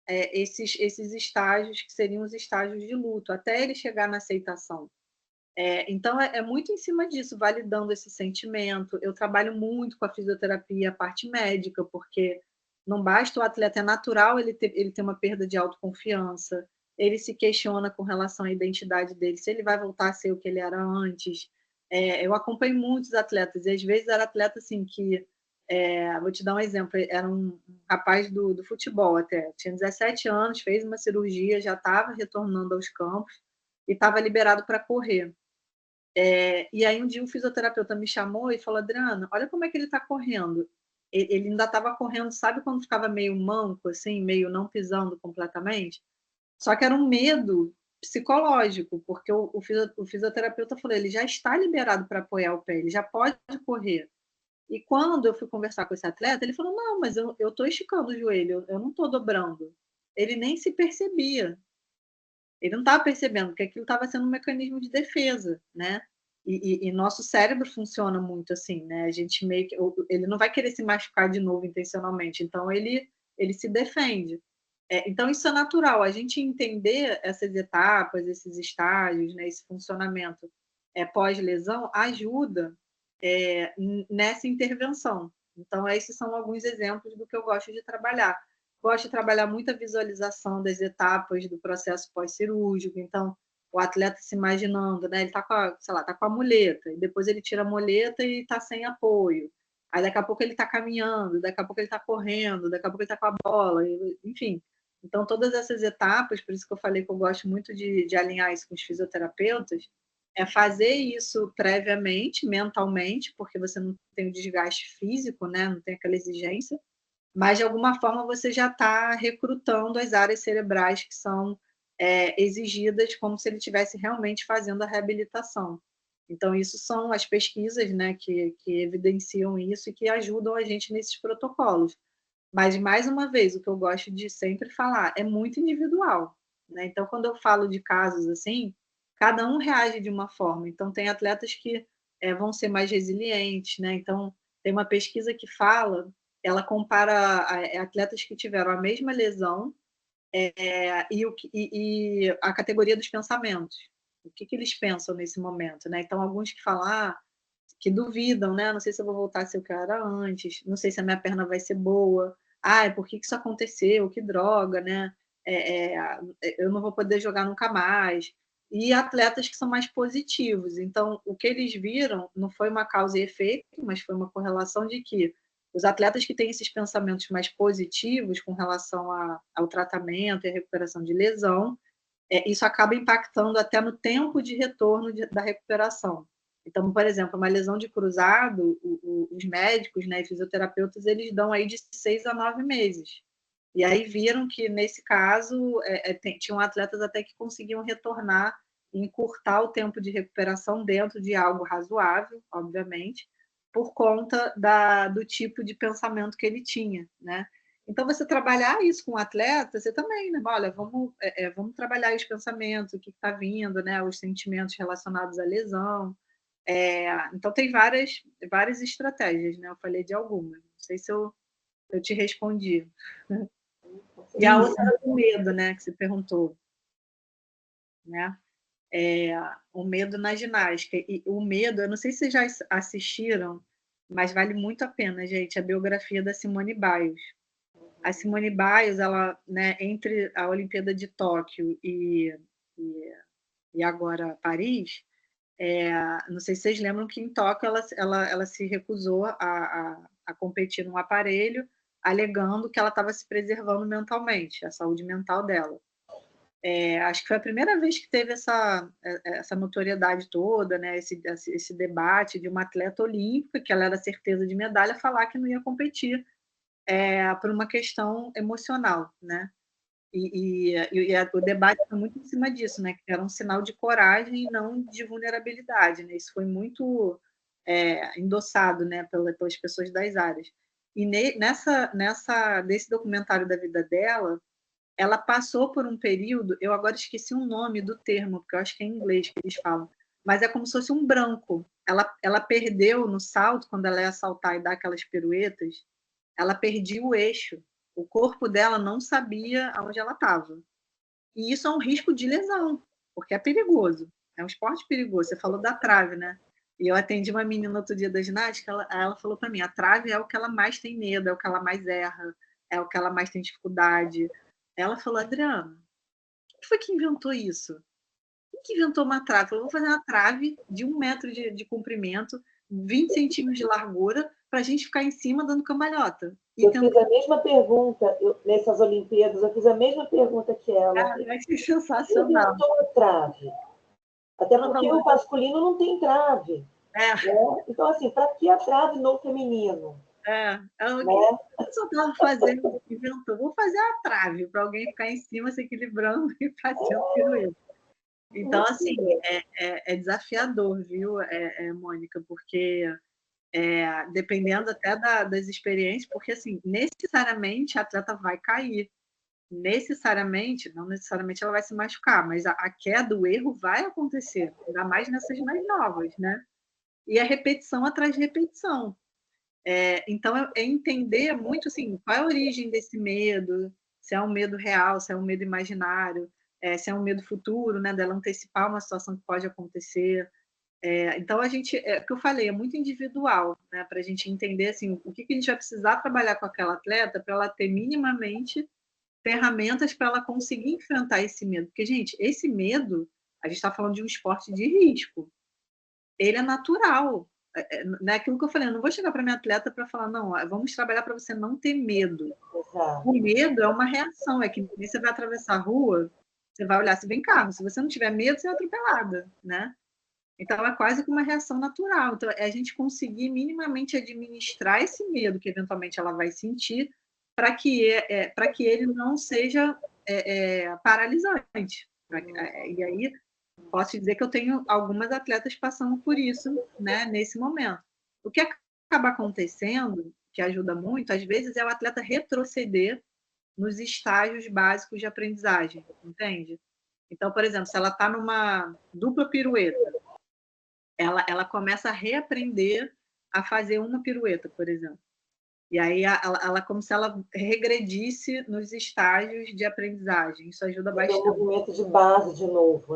esses estágios, que seriam os estágios de luto, até ele chegar na aceitação. Então, é muito em cima disso, validando esse sentimento. Eu trabalho muito com a fisioterapia, a parte médica, porque não basta o atleta, é natural ele ter uma perda de autoconfiança, ele se questiona com relação à identidade dele, se ele vai voltar a ser o que ele era antes. Eu acompanho muitos atletas, e às vezes era atleta assim que... vou te dar um exemplo, era um rapaz do futebol até, tinha 17 anos, fez uma cirurgia, já estava retornando aos campos e estava liberado para correr. E aí um dia o fisioterapeuta me chamou e falou: Adriana, olha como é que ele está correndo. Ele ainda estava correndo, sabe quando ficava meio manco, assim, meio não pisando completamente? Só que era um medo psicológico, porque o fisioterapeuta falou: ele já está liberado para apoiar o pé, ele já pode correr. E quando eu fui conversar com esse atleta, ele falou: não, mas eu estou esticando o joelho, eu não estou dobrando. Ele nem se percebia. Ele não estava percebendo que aquilo estava sendo um mecanismo de defesa, né? E nosso cérebro funciona muito assim, né? A gente meio que... Ele não vai querer se machucar de novo intencionalmente, então ele se defende. Então, isso é natural. A gente entender essas etapas, esses estágios, né, esse funcionamento pós-lesão, ajuda nessa intervenção. Então, esses são alguns exemplos do que eu gosto de trabalhar. Gosto de trabalhar muito a visualização das etapas do processo pós-cirúrgico. Então, o atleta se imaginando, né? Ele está com a, sei lá, tá com a muleta, e depois ele tira a muleta e está sem apoio. Aí daqui a pouco ele está caminhando, daqui a pouco ele está correndo, daqui a pouco ele está com a bola, enfim. Então, todas essas etapas, por isso que eu falei que eu gosto muito de alinhar isso com os fisioterapeutas, é fazer isso previamente, mentalmente, porque você não tem o desgaste físico, né? Não tem aquela exigência, mas de alguma forma você já está recrutando as áreas cerebrais que são exigidas como se ele estivesse realmente fazendo a reabilitação. Então, isso são as pesquisas, né, que evidenciam isso e que ajudam a gente nesses protocolos. Mas, mais uma vez, o que eu gosto de sempre falar é muito individual, né? Então, quando eu falo de casos assim, cada um reage de uma forma. Então, tem atletas que vão ser mais resilientes, né? Então, tem uma pesquisa que fala, ela compara atletas que tiveram a mesma lesão e a categoria dos pensamentos. O que eles pensam nesse momento, né? Então, alguns que falam, que duvidam, né? Não sei se eu vou voltar a ser o que eu era antes, não sei se a minha perna vai ser boa. Por que isso aconteceu? Que droga, né? Eu não vou poder jogar nunca mais. E atletas que são mais positivos. Então, o que eles viram não foi uma causa e efeito, mas foi uma correlação de que os atletas que têm esses pensamentos mais positivos com relação ao tratamento e à recuperação de lesão, isso acaba impactando até no tempo de retorno da recuperação. Então, por exemplo, uma lesão de cruzado, os médicos, né, e fisioterapeutas, eles dão aí de 6 a 9 meses. E aí viram que, nesse caso, tinham atletas até que conseguiam retornar e encurtar o tempo de recuperação dentro de algo razoável, obviamente, por conta do tipo de pensamento que ele tinha, né? Então, você trabalhar isso com o atleta, você também, né? Olha, vamos trabalhar os pensamentos, o que está vindo, né? Os sentimentos relacionados à lesão. Então, tem várias estratégias, né? Eu falei de algumas. Não sei se eu te respondi. E a outra era o medo, né? Que você perguntou. Né? O medo na ginástica. E o medo, eu não sei se vocês já assistiram, mas vale muito a pena, gente, a biografia da Simone Biles. A Simone Biles, ela, né, entre a Olimpíada de Tóquio e agora Paris, não sei se vocês lembram que em Tóquio ela se recusou a competir num aparelho, alegando que ela estava se preservando mentalmente, a saúde mental dela. Acho que foi a primeira vez que teve essa notoriedade toda, né, esse debate de uma atleta olímpica, que ela era certeza de medalha, falar que não ia competir por uma questão emocional, né? O debate foi muito em cima disso, né? Que era um sinal de coragem e não de vulnerabilidade, né? Isso foi muito endossado, né, pelas pessoas das áreas. E desse documentário da vida dela, ela passou por um período, eu agora esqueci o nome do termo, porque eu acho que é em inglês que eles falam, mas é como se fosse um branco. Ela perdeu no salto, quando ela ia saltar e dar aquelas piruetas, ela perdia o eixo. O corpo dela não sabia aonde ela estava. E isso é um risco de lesão, porque é perigoso. É um esporte perigoso. Você falou da trave, né? E eu atendi uma menina outro dia da ginástica, ela falou para mim, a trave é o que ela mais tem medo, é o que ela mais erra, é o que ela mais tem dificuldade. Ela falou, Adriana, quem foi que inventou isso? Quem que inventou uma trave? Falou, vou fazer uma trave de 1 metro de comprimento, 20 centímetros de largura, para a gente ficar em cima dando cambalhota. Eu fiz a mesma pergunta nessas Olimpíadas, eu fiz a mesma pergunta que ela. Vai ser sensacional. Quem inventou a trave? Até porque o masculino não tem trave. Né? Então, assim, para que a trave no feminino? Eu só estava fazendo, inventou, vou fazer a trave para alguém ficar em cima, se equilibrando e fazendo pirueta. Então, assim, é desafiador, viu, Mônica? Porque dependendo até das experiências, porque, assim, necessariamente a atleta vai cair. Não necessariamente ela vai se machucar, mas a queda, o erro vai acontecer, ainda mais nessas mais novas, né? E a repetição atrás de repetição. Então, é entender muito assim, qual é a origem desse medo, se é um medo real, se é um medo imaginário, se é um medo futuro, né, dela antecipar uma situação que pode acontecer. Então, o que eu falei, é muito individual, né, para a gente entender assim, o que a gente vai precisar trabalhar com aquela atleta para ela ter minimamente ferramentas para ela conseguir enfrentar esse medo. Porque, gente, esse medo, A gente está falando de um esporte de risco. Ele é natural. Não é aquilo que eu falei, eu não vou chegar para minha atleta para falar, não, vamos trabalhar para você não ter medo. Exato. O medo é uma reação, é que você vai atravessar a rua, você vai olhar se vem carro, se você não tiver medo, você é atropelada, né? Então, é quase que uma reação natural. Então, é a gente conseguir minimamente administrar esse medo que eventualmente ela vai sentir para que ele não seja paralisante. E aí, posso dizer que eu tenho algumas atletas passando por isso, né, nesse momento. O que acaba acontecendo, que ajuda muito, às vezes, é o atleta retroceder nos estágios básicos de aprendizagem, entende? Então, por exemplo, se ela está numa dupla pirueta, ela começa a reaprender a fazer uma pirueta, por exemplo. E aí ela como se ela regredisse nos estágios de aprendizagem. Isso ajuda bastante. É um movimento de base de novo,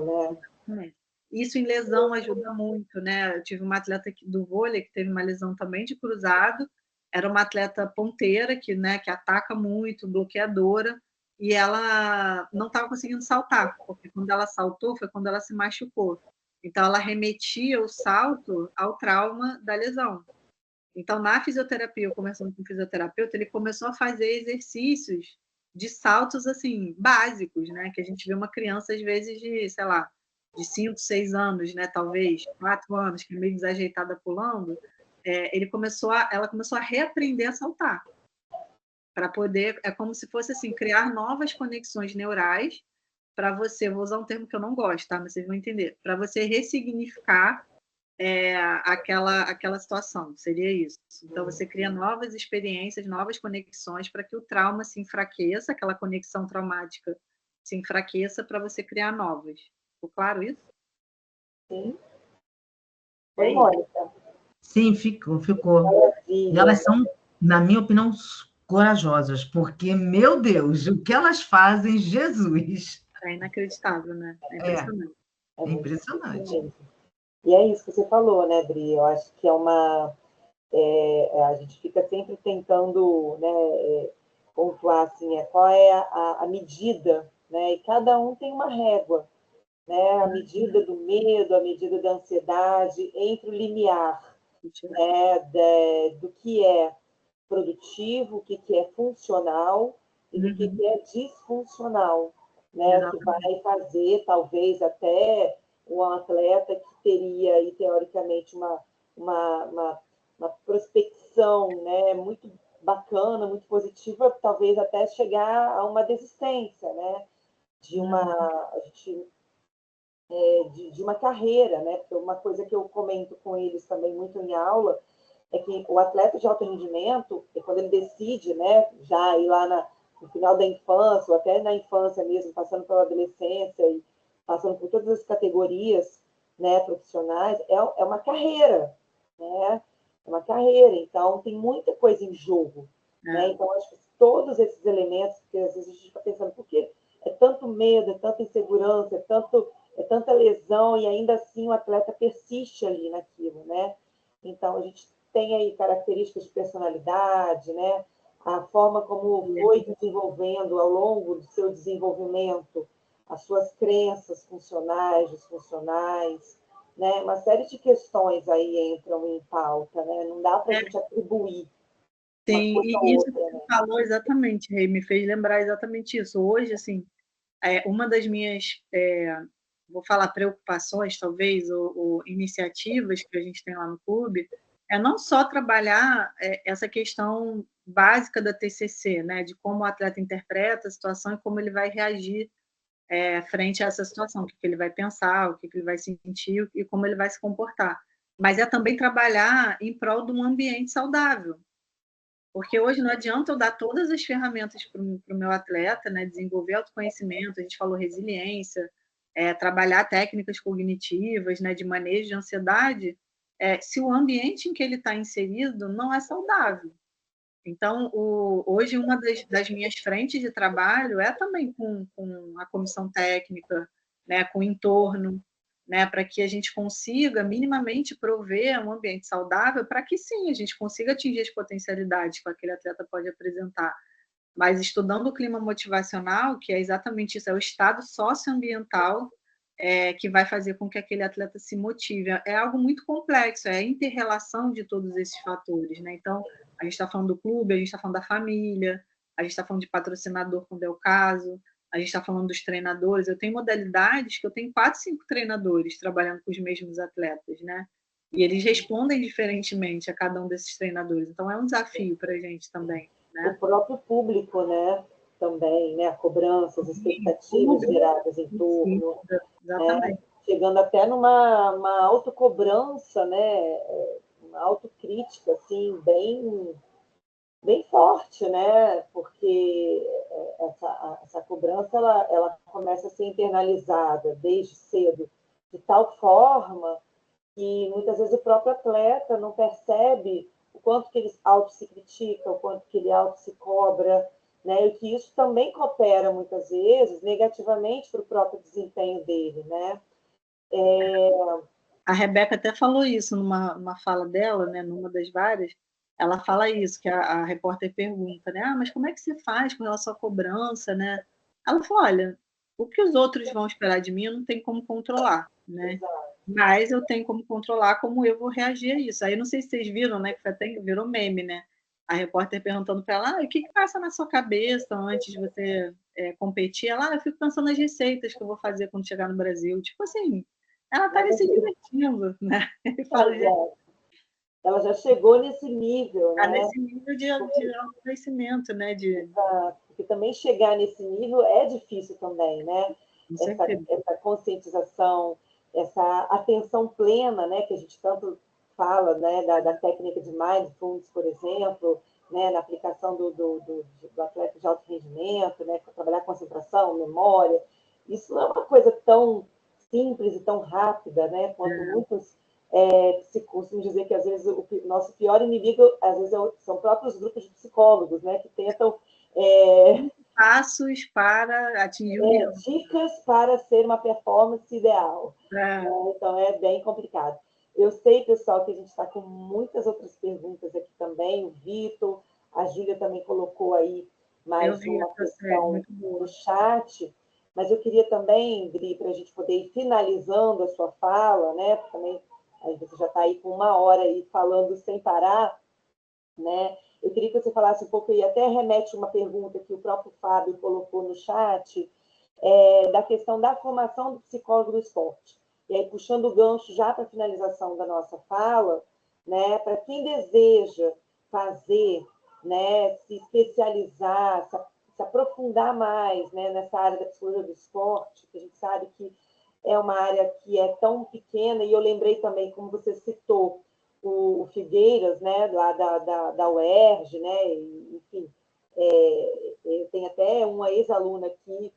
né? Isso em lesão ajuda muito, né? Eu tive uma atleta do vôlei que teve uma lesão também de cruzado. Era uma atleta ponteira que ataca muito, bloqueadora, e ela não estava conseguindo saltar, porque quando ela saltou foi quando ela se machucou. Então, ela remetia o salto ao trauma da lesão. Então, na fisioterapia, eu conversando com o fisioterapeuta, ele começou a fazer exercícios de saltos, assim, básicos, né? Que a gente vê uma criança, às vezes, de, sei lá, de 5, 6 anos, né? Talvez 4 anos, que é meio desajeitada pulando. Ela começou a reaprender a saltar. Para poder, é como se fosse assim, criar novas conexões neurais para você, vou usar um termo que eu não gosto, tá? Mas vocês vão entender, para você ressignificar aquela situação, seria isso. Então, você cria novas experiências, novas conexões para que o trauma se enfraqueça, aquela conexão traumática se enfraqueça para você criar novas. Ficou claro isso? Sim. Foi, Mônica? Sim, ficou. E elas são, na minha opinião, corajosas, porque, meu Deus, o que elas fazem, Jesus! É inacreditável, né? É impressionante. É impressionante. E é isso que você falou, né, Bri? Eu acho que a gente fica sempre tentando, né, pontuar assim, qual é a medida, né? E cada um tem uma régua, né? A medida do medo, a medida da ansiedade, entre o limiar, né, do que é produtivo, o que é funcional e do que é disfuncional, né? Que vai fazer, talvez, até um atleta que teria, aí, teoricamente, uma prospecção, né, muito bacana, muito positiva, talvez até chegar a uma desistência, né, de uma carreira, né, porque uma coisa que eu comento com eles também muito em aula é que o atleta de alto rendimento, quando ele decide, né, já ir lá no final da infância, ou até na infância mesmo, passando pela adolescência e passando por todas as categorias, né, profissionais, é uma carreira, né? É uma carreira, então tem muita coisa em jogo, né? Então, acho que todos esses elementos, porque às vezes a gente fica pensando, por que é tanto medo, é tanta insegurança, é tanta lesão, e ainda assim o atleta persiste ali naquilo, né? Então, a gente tem aí características de personalidade, né? A forma como foi desenvolvendo ao longo do seu desenvolvimento as suas crenças funcionais, disfuncionais, né? Uma série de questões aí entram em pauta, né? Não dá para a gente atribuir. Sim, e isso que você falou exatamente, Rei, me fez lembrar exatamente isso. Hoje, assim, uma das minhas, vou falar preocupações, talvez, ou iniciativas que a gente tem lá no clube, é não só trabalhar essa questão básica da TCC, né, de como o atleta interpreta a situação e como ele vai reagir frente a essa situação, o que ele vai pensar, o que ele vai sentir e como ele vai se comportar. Mas é também trabalhar em prol de um ambiente saudável. Porque hoje não adianta eu dar todas as ferramentas para o meu atleta, né, desenvolver autoconhecimento, a gente falou resiliência, trabalhar técnicas cognitivas, né, de manejo de ansiedade, se o ambiente em que ele está inserido não é saudável. Então, hoje, uma das minhas frentes de trabalho é também com a comissão técnica, né, com o entorno, né, para que a gente consiga minimamente prover um ambiente saudável para que, sim, a gente consiga atingir as potencialidades que aquele atleta pode apresentar. Mas estudando o clima motivacional, que é exatamente isso, é o estado socioambiental que vai fazer com que aquele atleta se motive. É algo muito complexo, é a inter-relação de todos esses fatores, né? Então, a gente está falando do clube, a gente está falando da família, a gente está falando de patrocinador, quando é o caso, a gente está falando dos treinadores. Eu tenho modalidades que eu tenho 4, 5 treinadores trabalhando com os mesmos atletas, né? E eles respondem diferentemente a cada um desses treinadores. Então, é um desafio para a gente também, né? O próprio público, né? Também, né? A cobrança, as expectativas geradas em torno, né? Chegando até uma autocobrança, né? Uma autocrítica, assim, bem forte, né? Porque essa cobrança ela começa a ser internalizada desde cedo, de tal forma que muitas vezes o próprio atleta não percebe o quanto que ele auto se critica, o quanto que ele auto se cobra, né? E que isso também coopera muitas vezes negativamente para o próprio desempenho dele, né? A Rebeca até falou isso numa fala dela, né? Numa das várias. Ela fala isso, que a repórter pergunta, né? Mas como é que você faz com relação à cobrança, né? Ela falou, olha, o que os outros vão esperar de mim eu não tenho como controlar, né? Exato. Mas eu tenho como controlar como eu vou reagir a isso. Aí não sei se vocês viram, né? Que até virou meme, né? A repórter perguntando para ela, o que passa na sua cabeça antes de você competir? Ela, eu fico pensando nas receitas que eu vou fazer quando chegar no Brasil. Tipo assim, ela está ali se divertindo, né? Ela já chegou nesse nível, né? Nesse nível de autoconhecimento, né? Exato. Porque também chegar nesse nível é difícil também, né? Essa conscientização, essa atenção plena, né? Que a gente tanto fala, né? Da técnica de mindfulness, por exemplo, né? Na aplicação do atleta de alto rendimento, né? Trabalhar concentração, memória. Isso não é uma coisa tão simples e tão rápida, né? Quanto muitos se costuma dizer que às vezes o nosso pior inimigo às vezes são próprios grupos de psicólogos, né? Que tentam passos para atingir dicas para ser uma performance ideal. Então é bem complicado. Eu sei, pessoal, que a gente está com muitas outras perguntas aqui também. O Vitor, a Júlia também colocou aí mais uma questão no chat. Mas eu queria também, Dri, para a gente poder ir finalizando a sua fala, né? Porque também você já está aí com 1 hora aí falando sem parar, né? Eu queria que você falasse um pouco, e até remete uma pergunta que o próprio Fábio colocou no chat, da questão da formação do psicólogo do esporte. E aí, puxando o gancho já para a finalização da nossa fala, né, para quem deseja fazer, né, se especializar, se aprofundar mais, né, nessa área da psicologia do esporte, que a gente sabe que é uma área que é tão pequena, e eu lembrei também, como você citou, o Figueiras, né, lá da UERJ, né, enfim, tem até uma ex-aluna aqui,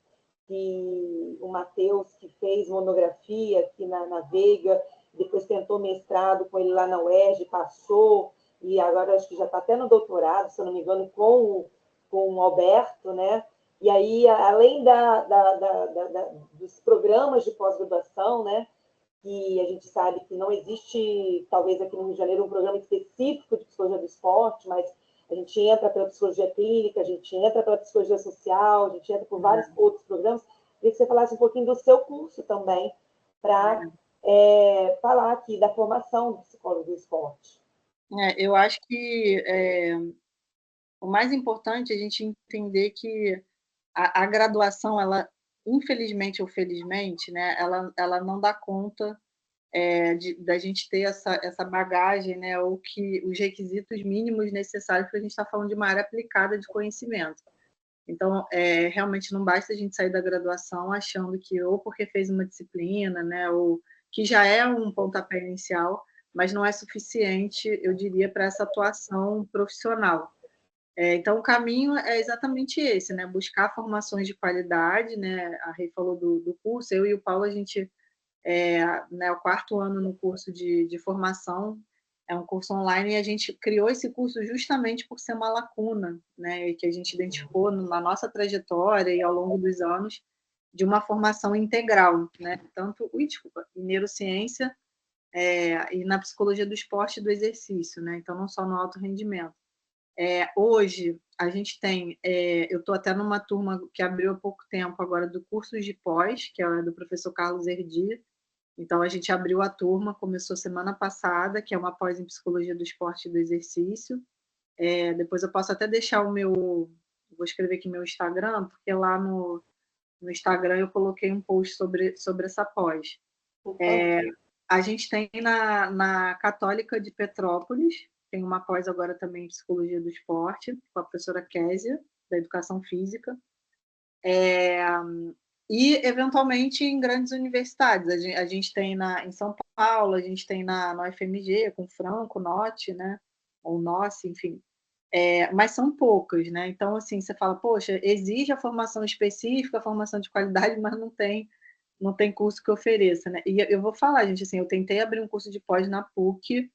o Matheus, que fez monografia aqui na Veiga, depois tentou mestrado com ele lá na UERJ, passou, e agora acho que já está até no doutorado, se eu não me engano, com o Alberto, né? E aí, além dos programas de pós-graduação, né? Que a gente sabe que não existe, talvez aqui no Rio de Janeiro, um programa específico de psicologia do esporte, mas a gente entra pela psicologia clínica, a gente entra pela psicologia social, a gente entra por vários outros programas. Queria que você falasse um pouquinho do seu curso também, para falar aqui da formação do psicólogo do esporte. Eu acho que o mais importante é a gente entender que a graduação, ela, infelizmente ou felizmente, né, ela não dá conta da gente ter essa bagagem, né, ou que os requisitos mínimos necessários, porque a gente está falando de uma área aplicada de conhecimento. Então, realmente não basta a gente sair da graduação achando que ou porque fez uma disciplina, né, ou que já é um pontapé inicial, mas não é suficiente, eu diria, para essa atuação profissional. Então, o caminho é exatamente esse, né, buscar formações de qualidade, né, a Rei falou do curso, eu e o Paulo, a gente né, o 4º ano no curso de formação, é um curso online, e a gente criou esse curso justamente por ser uma lacuna, né, que a gente identificou na nossa trajetória e ao longo dos anos, de uma formação integral, né, tanto em neurociência e na psicologia do esporte e do exercício, né, então não só no alto rendimento. Hoje, a gente tem, eu estou até numa turma que abriu há pouco tempo agora do curso de pós, que é do professor Carlos Erdi. Então, a gente abriu a turma, começou semana passada, que é uma pós em Psicologia do Esporte e do Exercício. Depois eu posso até deixar o meu... Vou escrever aqui meu Instagram, porque lá no Instagram eu coloquei um post sobre essa pós. A gente tem na Católica de Petrópolis, tem uma pós agora também em Psicologia do Esporte, com a professora Késia, da Educação Física. E, eventualmente, em grandes universidades. A gente tem em São Paulo, a gente tem na UFMG, com Franco, Notti, né? Ou Nossi, enfim. Mas são poucas, né? Então, assim, você fala, poxa, exige a formação específica, a formação de qualidade, mas não tem curso que ofereça, né? E eu vou falar, gente, assim, eu tentei abrir um curso de pós na PUC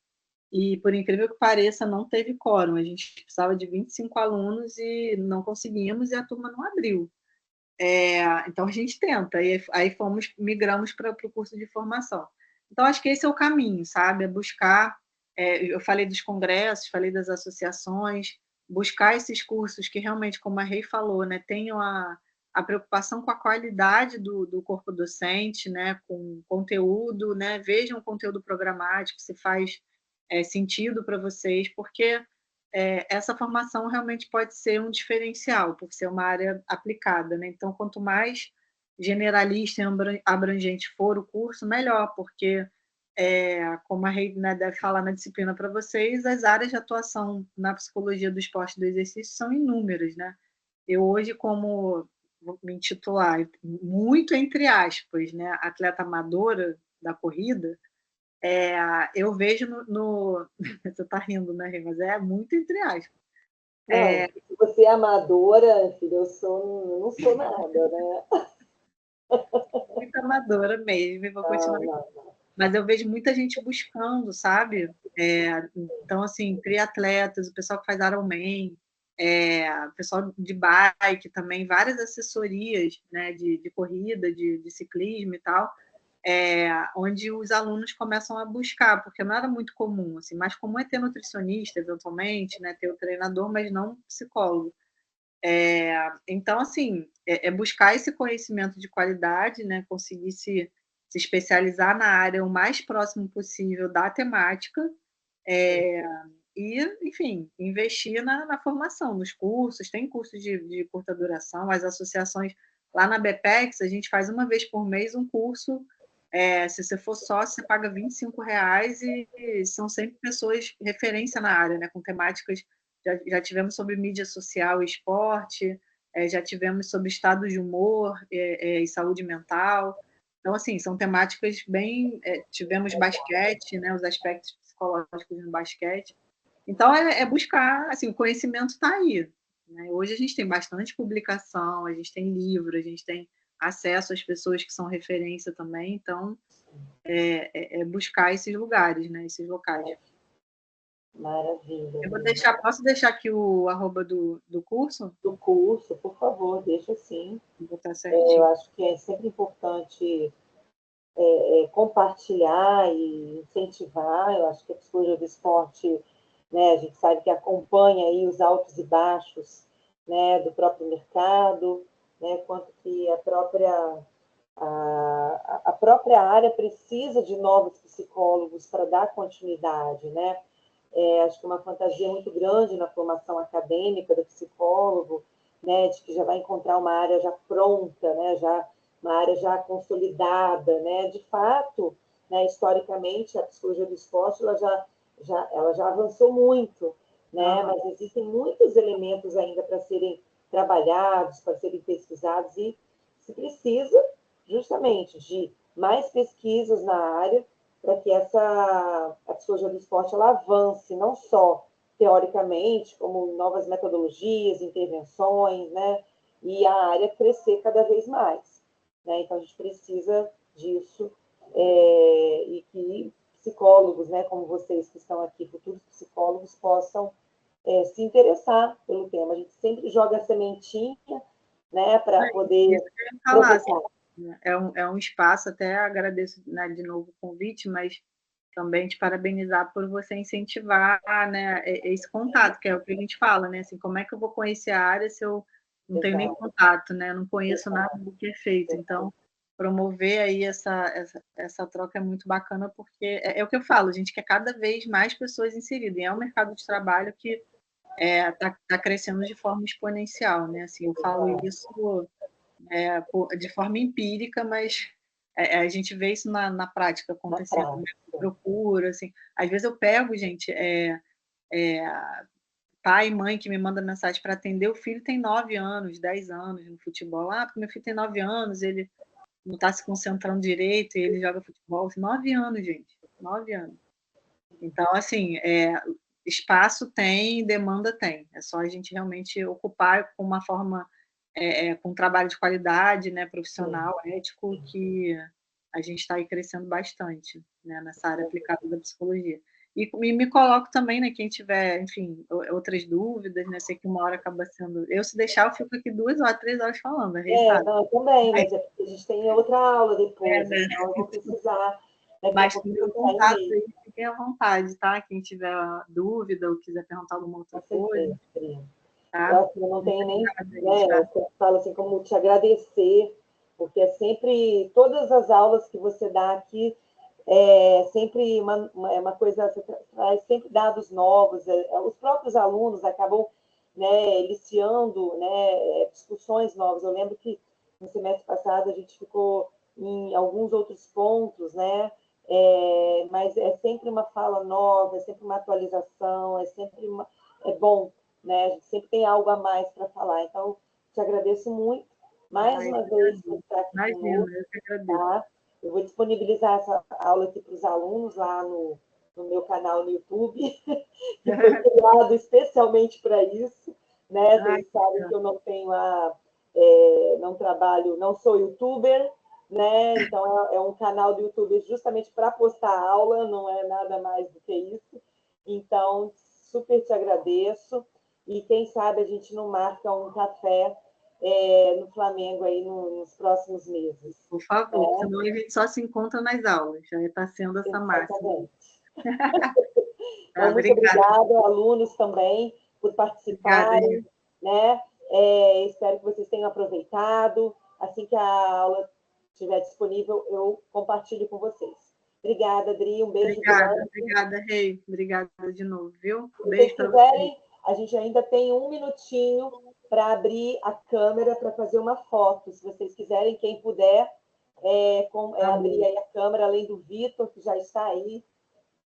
e, por incrível que pareça, não teve quórum. A gente precisava de 25 alunos e não conseguimos, e a turma não abriu. Então, a gente tenta, e aí migramos para o curso de formação. Então, acho que esse é o caminho, sabe? É buscar, eu falei dos congressos, falei das associações, buscar esses cursos que realmente, como a Rei falou, né, tenham a preocupação com a qualidade do corpo docente, né, com conteúdo, né, vejam o conteúdo programático, se faz sentido para vocês, porque essa formação realmente pode ser um diferencial, por ser uma área aplicada, né? Então, quanto mais generalista e abrangente for o curso, melhor, porque, como a Rei, né, deve falar na disciplina para vocês, as áreas de atuação na psicologia do esporte e do exercício são inúmeras, né? Eu hoje, como vou me intitular, muito entre aspas, né, atleta amadora da corrida, eu vejo você está rindo, né, Rê? Mas é muito entre aspas. Não, se você é amadora, filha, eu não sou nada, né? Muito amadora mesmo, e vou continuar. Não. Mas eu vejo muita gente buscando, sabe? Então, assim, triatletas, o pessoal que faz Ironman, o pessoal de bike também, várias assessorias, né, de corrida, de ciclismo e tal, onde os alunos começam a buscar, porque não era muito comum, assim, mais comum é ter nutricionista, eventualmente, né, ter o treinador, mas não psicólogo. Então, assim, buscar esse conhecimento de qualidade, né, conseguir se especializar na área o mais próximo possível da temática, e, enfim, investir na formação, nos cursos. Tem cursos de curta duração, as associações, lá na BPEX, a gente faz uma vez por mês um curso. Se você for sócio, você paga R$25 e são sempre pessoas referência na área, né, com temáticas. Já tivemos sobre mídia social e esporte, já tivemos sobre estado de humor e saúde mental. Então, assim, são temáticas bem... tivemos basquete, né, os aspectos psicológicos no basquete. Então, buscar... Assim, o conhecimento está aí, né? Hoje a gente tem bastante publicação, a gente tem livro, a gente tem acesso às pessoas que são referência também. Então, buscar esses lugares, né, esses locais. Maravilha. Eu posso deixar aqui o arroba do curso? Do curso, por favor, deixa sim. Vou botar certinho. Eu acho que é sempre importante compartilhar e incentivar. Eu acho que a psicologia do esporte, né, a gente sabe que acompanha aí os altos e baixos, né, do próprio mercado, né, quanto que a própria área precisa de novos psicólogos para dar continuidade, né? Acho que uma fantasia muito grande na formação acadêmica do psicólogo, né, de que já vai encontrar uma área já pronta, né, uma área já consolidada, né? De fato, né, historicamente, a psicologia do esporte ela já avançou muito, né? Mas existem muitos elementos ainda para serem trabalhados, para serem pesquisados, e se precisa justamente de mais pesquisas na área para que a psicologia do esporte ela avance, não só teoricamente, como novas metodologias, intervenções, né? E a área crescer cada vez mais. Né? Então, a gente precisa disso, e que psicólogos, né, como vocês que estão aqui, futuros psicólogos, possam se interessar pelo tema. A gente sempre joga a sementinha, né, para poder falar, assim, é um espaço, até agradeço, né, de novo o convite, mas também te parabenizar por você incentivar, né, esse contato, que é o que a gente fala, né? Assim, como é que eu vou conhecer a área se eu não tenho nem contato, né? Eu não conheço nada do que é feito. Então, promover aí essa troca é muito bacana, porque é o que eu falo, a gente quer cada vez mais pessoas inseridas. E é um mercado de trabalho que tá crescendo de forma exponencial, né? Assim, eu falo isso de forma empírica, mas a gente vê isso na prática acontecendo, né? Procura, assim. Às vezes eu pego, gente, pai e mãe que me manda mensagem para atender, o filho tem 9 anos, 10 anos no futebol. Porque meu filho tem 9 anos, ele não está se concentrando direito e ele joga futebol. 9 anos, gente. 9 anos. Então, assim, espaço tem, demanda tem. É só a gente realmente ocupar com uma forma, com um trabalho de qualidade, né, profissional, ético, que a gente está aí crescendo bastante, né, nessa área aplicada da psicologia. E me coloco também, né, quem tiver, enfim, outras dúvidas, né, sei que uma hora acaba sendo... Eu, se deixar, eu fico aqui 2 horas, 3 horas falando. Não, também, mas é porque a gente tem outra aula depois, né? Então eu vou precisar... Mas o meu contato aí, fiquem à vontade, tá? Quem tiver dúvida ou quiser perguntar alguma outra coisa. Tá? Eu não tenho nem... Eu falo assim, como te agradecer, porque é sempre... Todas as aulas que você dá aqui, sempre uma coisa... Você traz sempre dados novos. Os próprios alunos acabam, né, iniciando, né, discussões novas. Eu lembro que no semestre passado a gente ficou em alguns outros pontos, né? Mas é sempre uma fala nova, é sempre uma atualização, é bom, né? A gente sempre tem algo a mais para falar. Então, te agradeço muito, mais uma vez, por estar aqui conosco. Tá? Eu vou disponibilizar essa aula aqui para os alunos lá no meu canal no YouTube, que foi criado especialmente para isso, né? Vocês sabem que eu não tenho não trabalho, não sou youtuber, né? Então, é um canal do YouTube justamente para postar aula, não é nada mais do que isso. Então, super te agradeço. E quem sabe a gente não marca um café no Flamengo aí nos próximos meses. Por favor, senão a gente só se encontra nas aulas. Já está sendo essa máxima. Então, muito obrigada, alunos também, por participarem. Né? Espero que vocês tenham aproveitado. Assim que a aula estiver disponível, eu compartilho com vocês. Obrigada, Adri. Um beijo grande. Obrigada, Rei. Obrigada de novo, viu? Se vocês quiserem, a gente ainda tem 1 minutinho para abrir a câmera para fazer uma foto. Se vocês quiserem, quem puder, abrir aí a câmera, além do Vitor, que já está aí,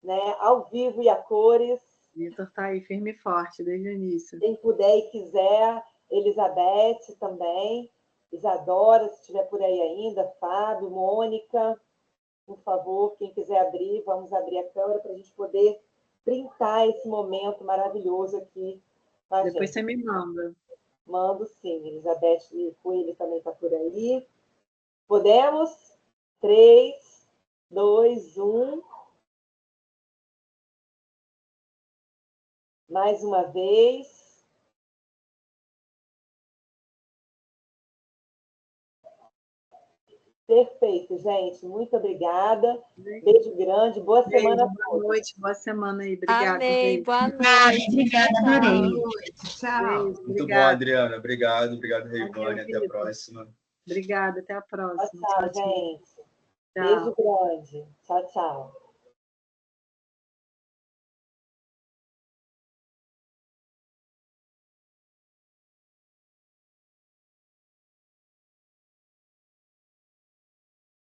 né, ao vivo e a cores. Vitor está aí firme e forte desde o início. Quem puder e quiser, Elizabeth também, Isadora, se estiver por aí ainda, Fábio, Mônica, por favor, quem quiser abrir, vamos abrir a câmera para a gente poder printar esse momento maravilhoso aqui. Depois você me manda. Mando sim, Elizabeth Coelho também está por aí. Podemos? 3, 2, 1. Mais uma vez. Perfeito, gente. Muito obrigada. Beijo grande. Boa semana a todos. Boa noite, boa semana aí. Obrigada. Amei, boa noite. Obrigada, adorei. Tchau. Muito bom, Adriana. Obrigado, Reivane. Até a próxima. Obrigada, até a próxima. Tchau, gente. Tchau. Beijo grande. Tchau, tchau.